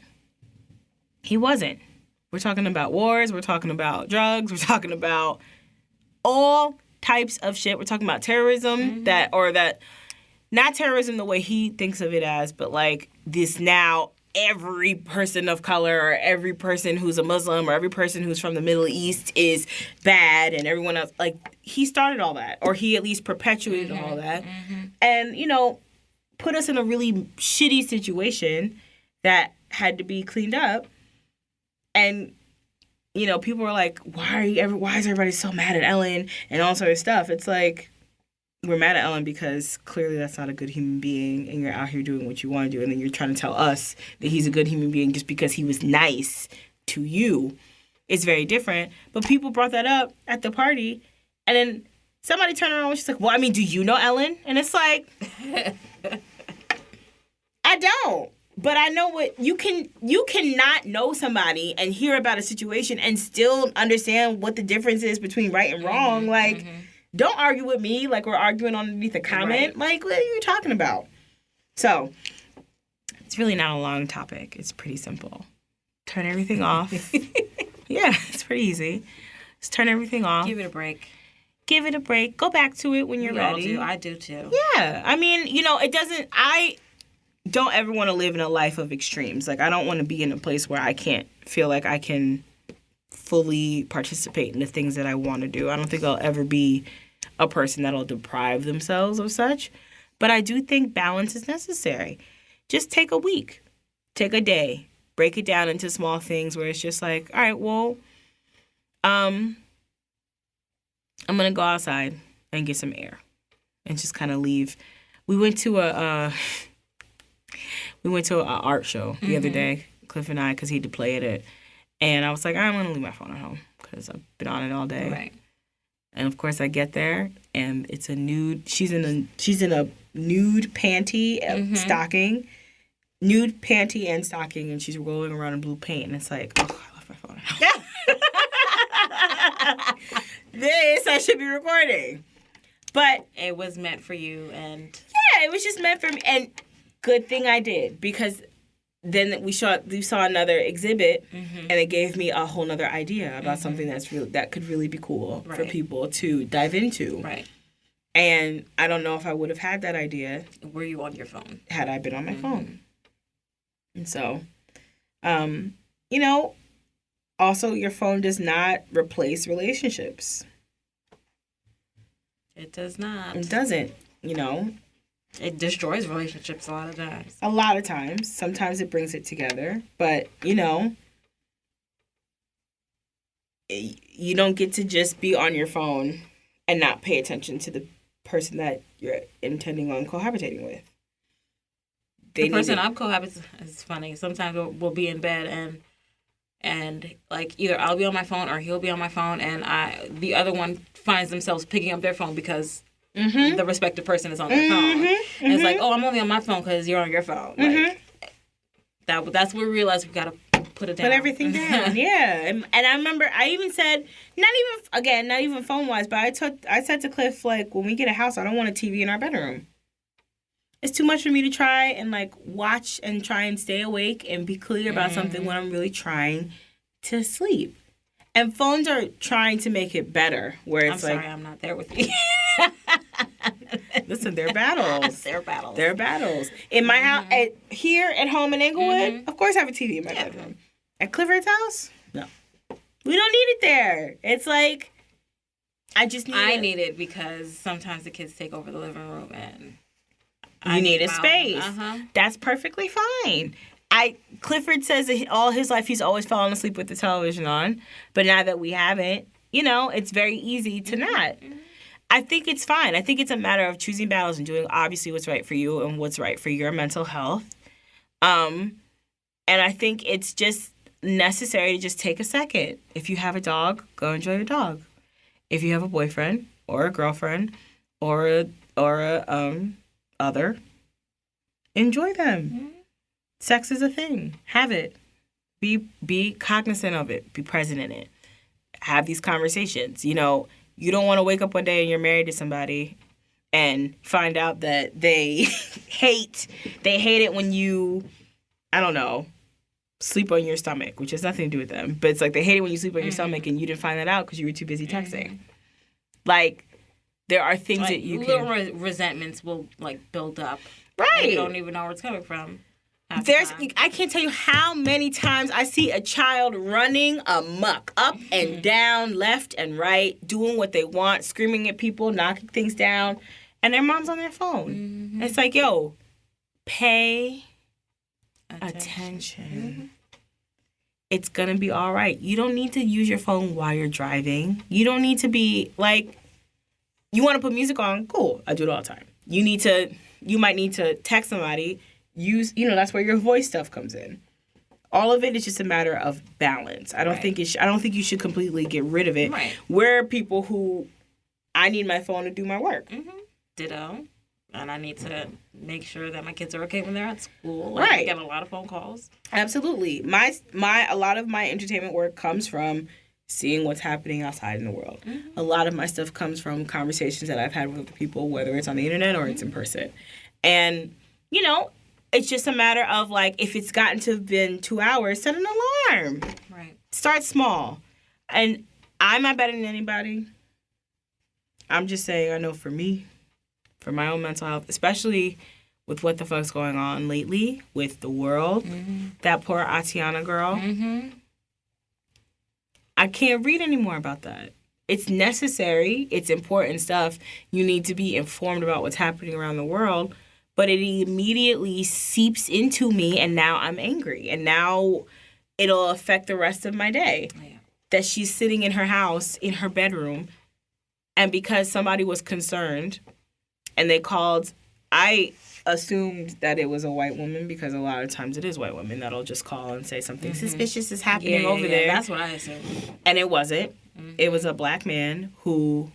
He wasn't. We're talking about wars. We're talking about drugs. We're talking about all types of shit. We're talking about terrorism not terrorism the way he thinks of it as, but like this now every person of color or every person who's a Muslim or every person who's from the Middle East is bad and everyone else, like he started all that, or he at least perpetuated all that. And, put us in a really shitty situation that had to be cleaned up. And, people were like, why is everybody so mad at Ellen and all sort of stuff? It's like, we're mad at Ellen because clearly that's not a good human being and you're out here doing what you want to do. And then you're trying to tell us that he's a good human being just because he was nice to you. It's very different. But people brought that up at the party. And then somebody turned around and she's like, well, I mean, do you know Ellen? And it's like, I don't. But I know what you cannot know somebody and hear about a situation and still understand what the difference is between right and wrong. Don't argue with me like we're arguing underneath a comment. Right. Like, what are you talking about? So, it's really not a long topic. It's pretty simple. Turn everything off. Yeah, it's pretty easy. Just turn everything off. Give it a break. Give it a break. Go back to it when you're ready. I do too. Yeah. I mean, I don't ever want to live in a life of extremes. Like, I don't want to be in a place where I can't feel like I can fully participate in the things that I want to do. I don't think I'll ever be a person that'll deprive themselves of such. But I do think balance is necessary. Just take a week. Take a day. Break it down into small things where it's just like, all right, well, I'm going to go outside and get some air and just kind of leave. We went to an art show the other day, Cliff and I, because he had to play at it. And I was like, I'm going to leave my phone at home because I've been on it all day. Right. And, of course, I get there, and it's a nude. She's in a nude panty stocking. Nude panty and stocking, and she's rolling around in blue paint. And it's like, oh, I left my phone at home. This I should be recording. But it was meant for you. And yeah, it was just meant for me. And good thing I did, because then we saw another exhibit, and it gave me a whole other idea about something that could really be cool for people to dive into. Right. And I don't know if I would have had that idea. Were you on your phone? Had I been on my phone. And so, also your phone does not replace relationships. It does not. It doesn't, It destroys relationships a lot of times. A lot of times. Sometimes it brings it together. But, you don't get to just be on your phone and not pay attention to the person that you're intending on cohabitating with. The person I'm cohabiting is funny. Sometimes we'll be in bed and like either I'll be on my phone or he'll be on my phone, and the other one finds themselves picking up their phone because the respective person is on their phone. And it's like, oh, I'm only on my phone because you're on your phone. Like, that's where we realized we got to put it down. Put everything down, yeah. And I remember I even said, not even phone-wise, but I said to Cliff, like, when we get a house, I don't want a TV in our bedroom. It's too much for me to try and, like, watch and try and stay awake and be clear about something when I'm really trying to sleep. And phones are trying to make it better, where it's I'm sorry, I'm not there with you. Listen, they're battles. They're battles. They're battles. In my house, here at home in Inglewood, of course I have a TV in my bedroom. At Clifford's house, no. We don't need it there. It's like, I need it because sometimes the kids take over the living room and you need a space. That's perfectly fine. Clifford says that all his life he's always fallen asleep with the television on, but now that we haven't, it's very easy to not. I think it's fine. I think it's a matter of choosing battles and doing obviously what's right for you and what's right for your mental health. And I think it's just necessary to just take a second. If you have a dog, go enjoy your dog. If you have a boyfriend or a girlfriend or a other, enjoy them. Sex is a thing. Have it. Be cognizant of it. Be present in it. have these conversations. You know, you don't want to wake up one day and you're married to somebody and find out that they hate it when you, I don't know, sleep on your stomach, which has nothing to do with them. But it's like they hate it when you sleep on your stomach and you didn't find that out because you were too busy texting. Like, there are things that you little can... resentments will, like, build up. Right. And you don't even know where it's coming from. I can't tell you how many times I see a child running amok, up and down, left and right, doing what they want, screaming at people, knocking things down, and their mom's on their phone. It's like, yo, pay attention. It's gonna be all right. You don't need to use your phone while you're driving. You don't need to be like, you want to put music on? Cool, I do it all the time. You might need to text somebody. That's where your voice stuff comes in. All of it is just a matter of balance. I don't think you should completely get rid of it. Right. We're people who, I need my phone to do my work. Ditto. And I need to make sure that my kids are okay when they're at school. Right. I get a lot of phone calls. Absolutely. A lot of my entertainment work comes from seeing what's happening outside in the world. A lot of my stuff comes from conversations that I've had with other people, whether it's on the internet or it's in person. And, you know, it's just a matter of, like, if it's gotten to have been 2 hours, set an alarm. Right. Start small. And I'm not better than anybody. I'm just saying, I know for me, for my own mental health, especially with what the fuck's going on lately with the world, that poor Atiana girl, I can't read anymore about that. It's necessary. It's important stuff. You need to be informed about what's happening around the world. But it immediately seeps into me, and now I'm angry. And now it'll affect the rest of my day. Yeah. That she's sitting in her house, in her bedroom, and because somebody was concerned, and they called, I assumed that it was a white woman, because a lot of times it is white women that'll just call and say something suspicious is happening over there. That's what I assumed. And it wasn't. It was a black man who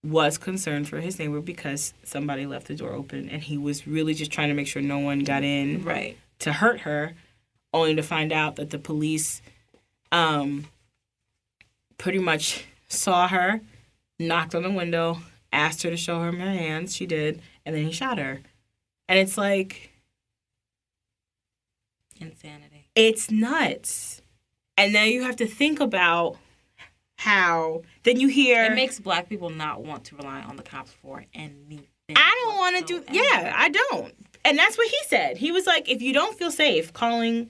was concerned for his neighbor because somebody left the door open, and he was really just trying to make sure no one got in to hurt her, only to find out that the police pretty much saw her, knocked on the window, asked her to show him her hands. She did, and then he shot her. And it's like... insanity. It's nuts. And now you have to think about how... Then you hear... It makes black people not want to rely on the cops for anything. I don't want to do... Yeah, I don't. And that's what he said. He was like, if you don't feel safe calling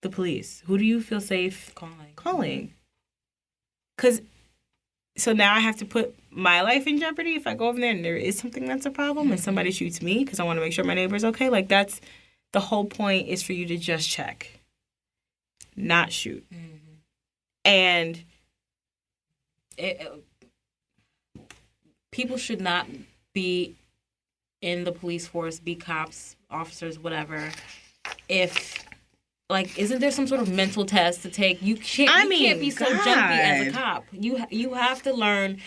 the police, who do you feel safe calling? Because... So now I have to put my life in jeopardy if I go over there and there is something that's a problem and somebody shoots me because I want to make sure my neighbor's okay. Like, that's the whole point, is for you to just check, not shoot. And people should not be in the police force, be cops, officers, whatever, if... Like, isn't there some sort of mental test to take? You can't be so jumpy as a cop. You have to learn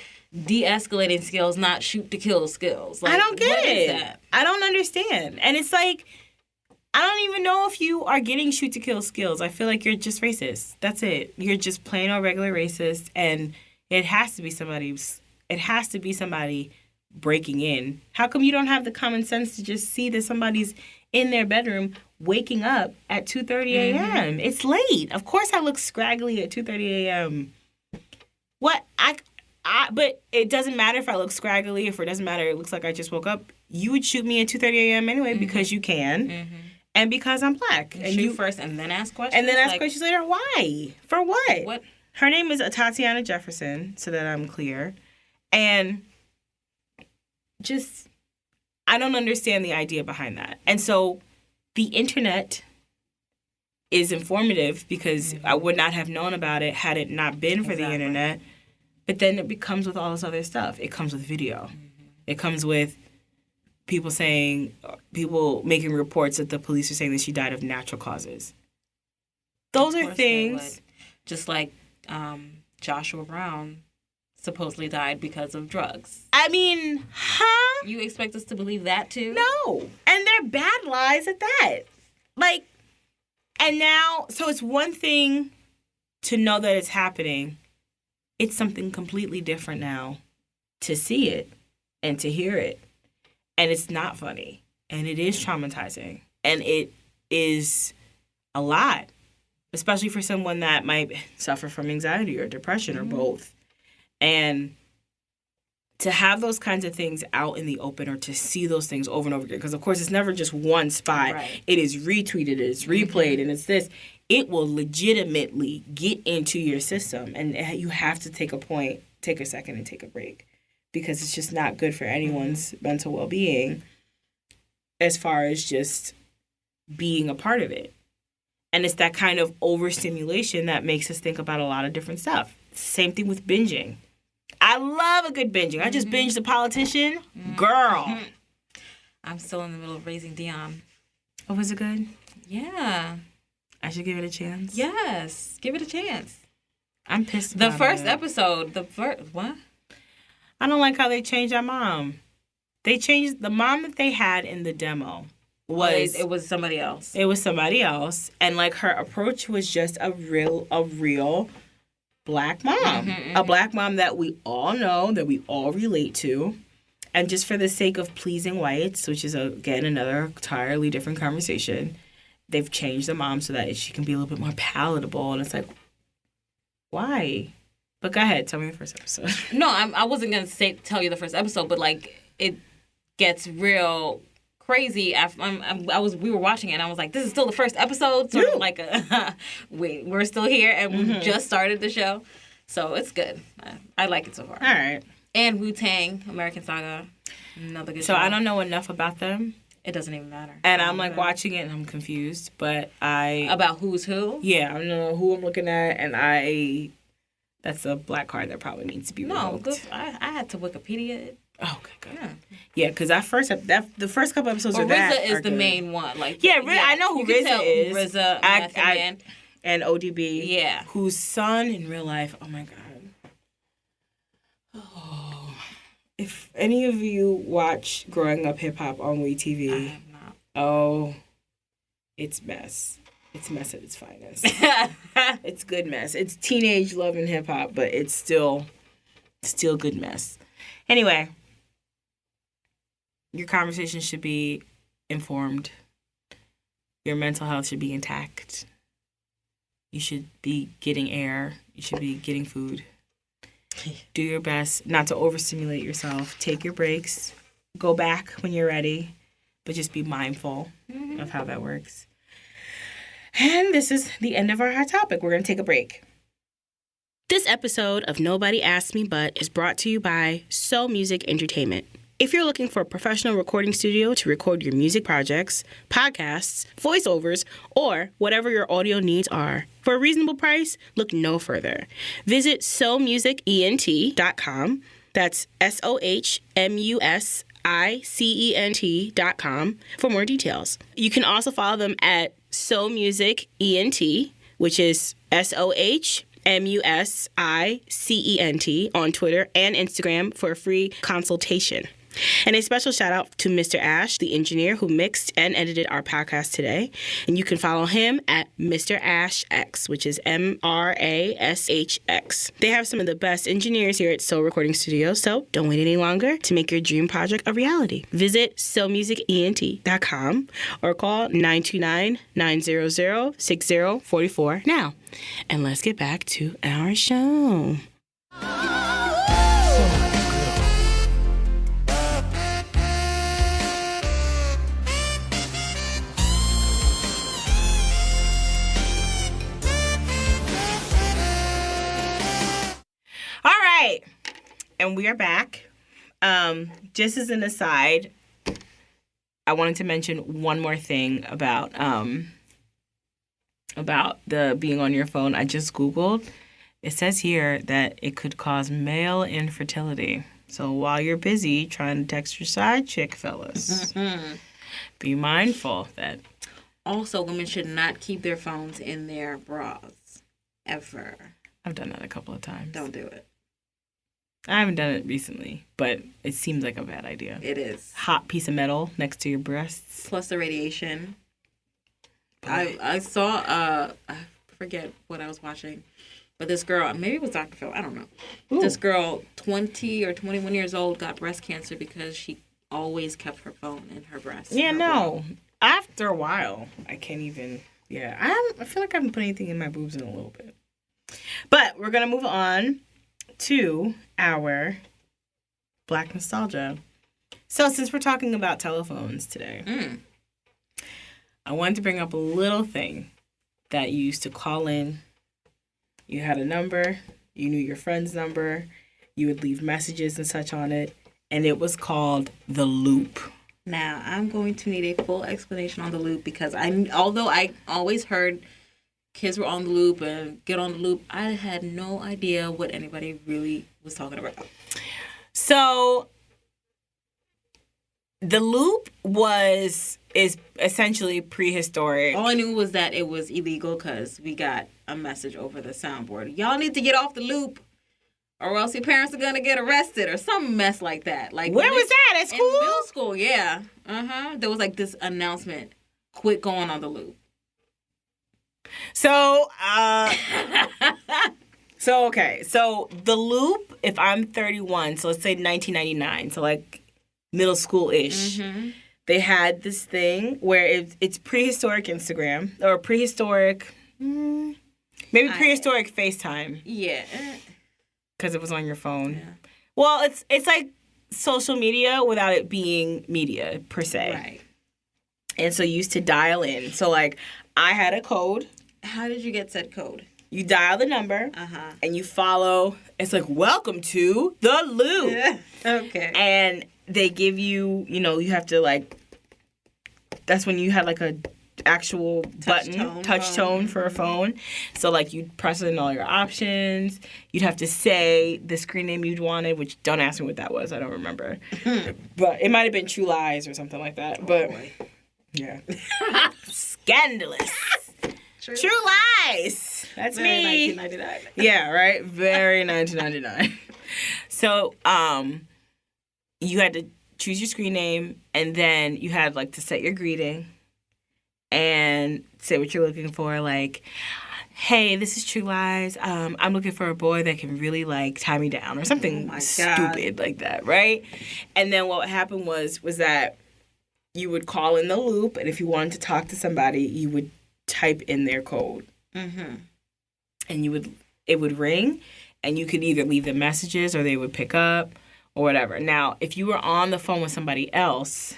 de-escalating skills, not shoot-to-kill skills. Like, I don't get it. Is that? I don't understand. And it's like, I don't even know if you are getting shoot-to-kill skills. I feel like you're just racist. That's it. You're just plain old regular racist, and it has to be somebody breaking in. How come you don't have the common sense to just see that somebody's in their bedroom waking up at 2:30 a.m.? It's late. Of course I look scraggly at 2:30 a.m. What? But it doesn't matter if I look scraggly, if it doesn't matter, it looks like I just woke up. You would shoot me at 2:30 a.m. anyway because you can and because I'm black. And shoot first and then ask questions? And then ask questions later. Why? For what? What? Her name is Tatiana Jefferson, so that I'm clear. And just... I don't understand the idea behind that. And so the internet is informative because I would not have known about it had it not been for the internet. But then it comes with all this other stuff. It comes with video. It comes with people making reports that the police are saying that she died of natural causes. Those are things. Just like Joshua Brown supposedly died because of drugs. I mean, huh? You expect us to believe that too? No. And they're bad lies at that. Like, and now, so it's one thing to know that it's happening, it's something completely different now to see it and to hear it. And it's not funny. And it is traumatizing. And it is a lot, especially for someone that might suffer from anxiety or depression or both. And to have those kinds of things out in the open or to see those things over and over again, because, of course, it's never just one spot. Right. It is retweeted, it's replayed, and it's this. It will legitimately get into your system. And you have to take a second and take a break, because it's just not good for anyone's mental well-being as far as just being a part of it. And it's that kind of overstimulation that makes us think about a lot of different stuff. Same thing with binging. I love a good binging. I just binged The Politician. Girl. I'm still in the middle of Raising Dion. Oh, was it good? Yeah. I should give it a chance? Yes. Give it a chance. I'm pissed about The first episode. What? I don't like how they changed that mom. They changed the mom that they had in the demo. It was somebody else. It was somebody else. And, like, her approach was just a real Black mom. A Black mom that we all know, that we all relate to. And just for the sake of pleasing whites, which is, again, another entirely different conversation, they've changed the mom so that she can be a little bit more palatable. And it's like, why? But go ahead. Tell me the first episode. No, I wasn't going to tell you the first episode, but, like, it gets real crazy. We were watching it, and I was like, this is still the first episode? Sort of like wait, we're still here, and we just started the show. So it's good. I like it so far. All right. And Wu-Tang, American Saga, another good show. So I don't know enough about them. It doesn't even matter. And I'm, like, watching it, and I'm confused, but About who's who? Yeah, I don't know who I'm looking at, and that's a black card that probably needs to be revoked. No, I had to Wikipedia it. Oh, okay, good. Yeah, because the first couple episodes of that RZA is the good. main one. Like, I know who RZA is. RZA, Method Man. And ODB. Yeah. Whose son in real life, oh my God. Oh. If any of you watch Growing Up Hip Hop on WeTV. I have not. Oh, it's mess. It's mess at its finest. It's good mess. It's teenage love and hip hop, but it's still good mess. Anyway. Your conversation should be informed. Your mental health should be intact. You should be getting air. You should be getting food. Do your best not to overstimulate yourself. Take your breaks. Go back when you're ready. But just be mindful of how that works. And this is the end of our hot topic. We're going to take a break. This episode of Nobody Asked Me But is brought to you by So Music Entertainment. If you're looking for a professional recording studio to record your music projects, podcasts, voiceovers, or whatever your audio needs are, for a reasonable price, look no further. Visit somusicent.com. That's SOHMUSICENT.com for more details. You can also follow them at somusicent, which is SOHMUSICENT on Twitter and Instagram for a free consultation. And a special shout out to Mr. Ash, the engineer who mixed and edited our podcast today. And you can follow him at Mr. Ash X, which is MRASHX. They have some of the best engineers here at Soul Recording Studios, so don't wait any longer to make your dream project a reality. Visit somusicent.com or call 929-900-6044 now. And let's get back to our show. All right, and we are back. Just as an aside, I wanted to mention one more thing about the being on your phone. I just Googled. It says here that it could cause male infertility. So while you're busy trying to text your side chick, fellas, be mindful that. Also, women should not keep their phones in their bras, ever. I've done that a couple of times. Don't do it. I haven't done it recently, but it seems like a bad idea. It is. Hot piece of metal next to your breasts. Plus the radiation. I saw, I forget what I was watching, But this girl, maybe it was Dr. Phil, I don't know. This girl, 20 or 21 years old, got breast cancer because she always kept her phone in her breast. Yeah, no. After a while, I can't even. Yeah, I feel like I haven't put anything in my boobs in a little bit. But we're gonna move on to our Black nostalgia. So since we're talking about telephones today, I wanted to bring up a little thing that you used to call in. You had a number, you knew your friend's number, you would leave messages and such on it, and it was called the loop. Now, I'm going to need a full explanation on the loop because although I always heard kids were on the loop and get on the loop, I had no idea what anybody really was talking about. So the loop is essentially prehistoric. All I knew was that it was illegal because we got a message over the soundboard. Y'all need to get off the loop or else your parents are going to get arrested or some mess like that. Like where was that? At school? In middle school, yeah. There was like this announcement, quit going on the loop. So, okay. So the loop, if I'm 31, so let's say 1999, so like middle school-ish, they had this thing where it's prehistoric Instagram or prehistoric, maybe prehistoric FaceTime. Yeah. Because it was on your phone. Yeah. Well, it's like social media without it being media per se. Right. And so you used to dial in. So like I had a code. How did you get said code? You dial the number and you follow. It's like, welcome to the loop. Okay. And they give you, you have to like, that's when you had like a actual touch tone for a phone. So like you'd press in all your options. You'd have to say the screen name you'd wanted, which don't ask me what that was. I don't remember. But it might have been True Lies or something like that. But yeah. Scandalous. True Lies. That's Very me. 1999. Yeah, right? Very 1999. So, you had to choose your screen name, and then you had, like, to set your greeting and say what you're looking for. Like, hey, this is True Lies. I'm looking for a boy that can really, like, tie me down or something stupid like that, right? And then what happened was that you would call in the loop, and if you wanted to talk to somebody, you would type in their code. And it would ring, and you could either leave them messages or they would pick up or whatever. Now, if you were on the phone with somebody else,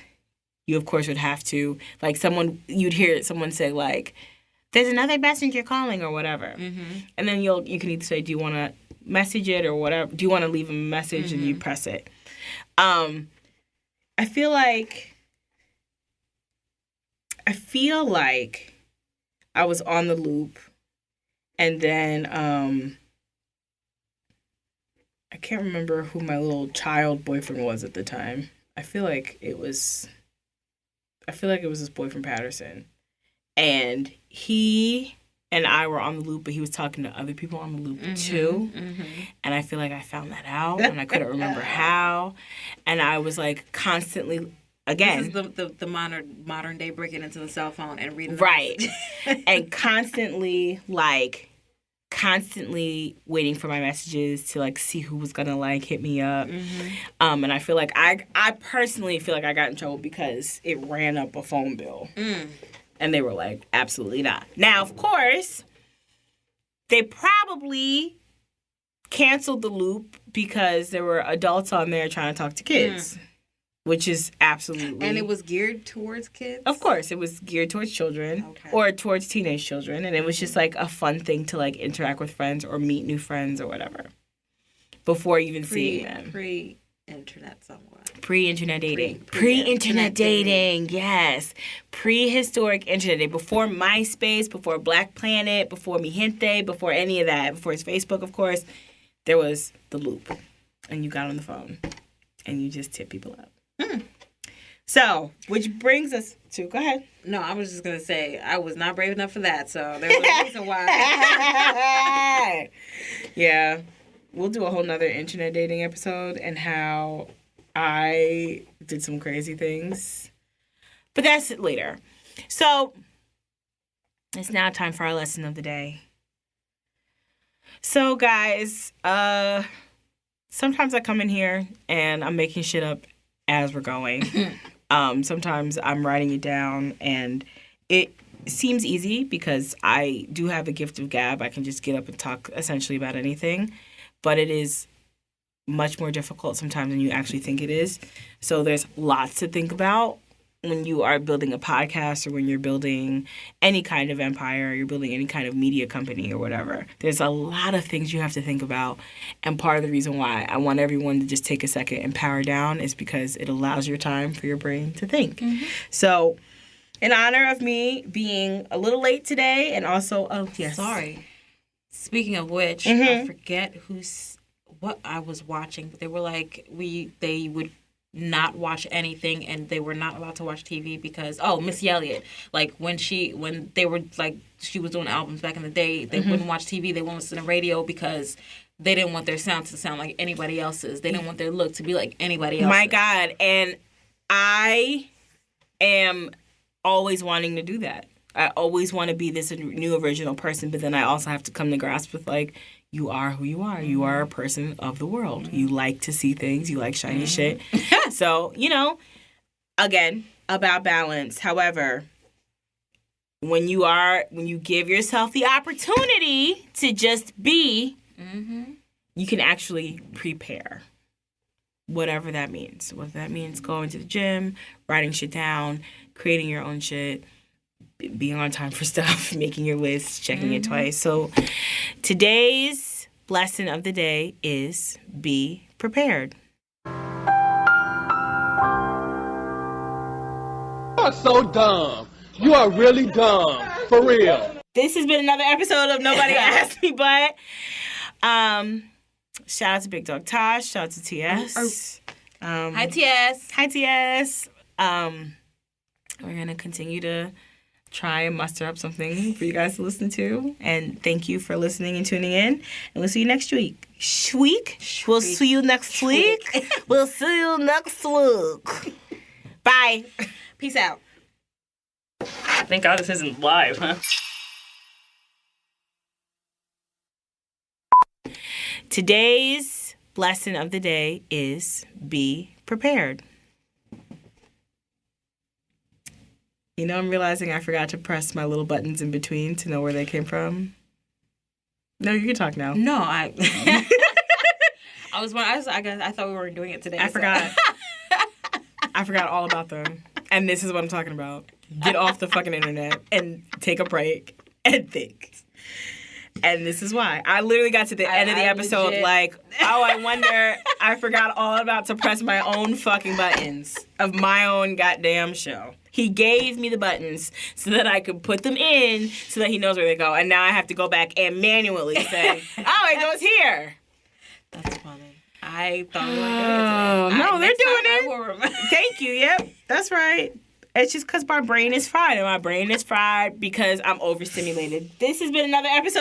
you of course would have to, like, you'd hear someone say, like, there's another messenger calling or whatever. And then you can either say, do you want to message it or whatever? Do you want to leave a message? And you press it. I feel like I was on the loop, and then I can't remember who my little child boyfriend was at the time. I feel like it was this boy from Patterson, and he and I were on the loop, but he was talking to other people on the loop too. And I feel like I found that out, and I couldn't remember how, and I was like constantly. Again, this is the modern day breaking into the cell phone and reading. Right. And constantly waiting for my messages to like see who was gonna like hit me up. And I feel like I personally feel like I got in trouble because it ran up a phone bill. And they were like, absolutely not. Now, of course, they probably canceled the loop because there were adults on there trying to talk to kids. Which is absolutely... And it was geared towards kids? Of course. It was geared towards children or towards teenage children. And it was just like a fun thing to like interact with friends or meet new friends or whatever before even seeing them. Pre-internet somewhat. Pre-internet dating. Pre-internet dating, yes. Prehistoric internet dating. Before MySpace, before Black Planet, before Mi Gente, before any of that, before his Facebook, of course, there was the loop. And you got on the phone. And you just tip people up. So, which brings us to, go ahead. No, I was just going to say, I was not brave enough for that, so there was a reason why. Yeah. We'll do a whole nother internet dating episode and how I did some crazy things. But that's it later. So, it's now time for our lesson of the day. So, guys, sometimes I come in here and I'm making shit up as we're going. Sometimes I'm writing it down, and it seems easy because I do have a gift of gab. I can just get up and talk essentially about anything. But it is much more difficult sometimes than you actually think it is. So there's lots to think about when you are building a podcast or when you're building any kind of empire, or you're building any kind of media company or whatever. There's a lot of things you have to think about. And part of the reason why I want everyone to just take a second and power down is because it allows your time for your brain to think. Mm-hmm. So in honor of me being a little late today, and also, Sorry. Speaking of which, I forget what I was watching, but they were like, they would not watch anything, and they were not allowed to watch TV because Missy Elliott, like when they were like, she was doing albums back in the day, they wouldn't watch TV, they wouldn't listen to radio because they didn't want their sound to sound like anybody else's. They didn't want their look to be like anybody else's. My God, and I am always wanting to do that. I always want to be this new original person, but then I also have to come to grasp with, like, you are who you are. You are a person of the world. You like to see things. You like shiny shit. So, again, about balance. However, when you give yourself the opportunity to just be, you can actually prepare. Whatever that means. Whether that means going to the gym, writing shit down, creating your own shit, being on time for stuff, making your list, checking it twice. So today's lesson of the day is be prepared. You are so dumb. You are really dumb. For real. This has been another episode of Nobody Asked Me But. Shout out to Big Dog Tosh. Shout out to TS. Hi, TS. Hi, TS. We're going to continue to try and muster up something for you guys to listen to. And thank you for listening and tuning in. And we'll see you next week. We'll see you next week. We'll see you next week. Bye. Peace out. Thank God this isn't live, huh? Today's lesson of the day is be prepared. I'm realizing I forgot to press my little buttons in between to know where they came from. No, you can talk now. No, I thought we weren't doing it today. I forgot. I forgot all about them. And this is what I'm talking about. Get off the fucking internet and take a break and think. And this is why. I literally got to the end of the episode I wonder, I forgot all about to press my own fucking buttons of my own goddamn show. He gave me the buttons so that I could put them in so that he knows where they go. And now I have to go back and manually say, it goes here. That's funny. I thought we were doing it today. No, they're doing it. Thank you. Yep, that's right. It's just because my brain is fried. And my brain is fried because I'm overstimulated. This has been another episode.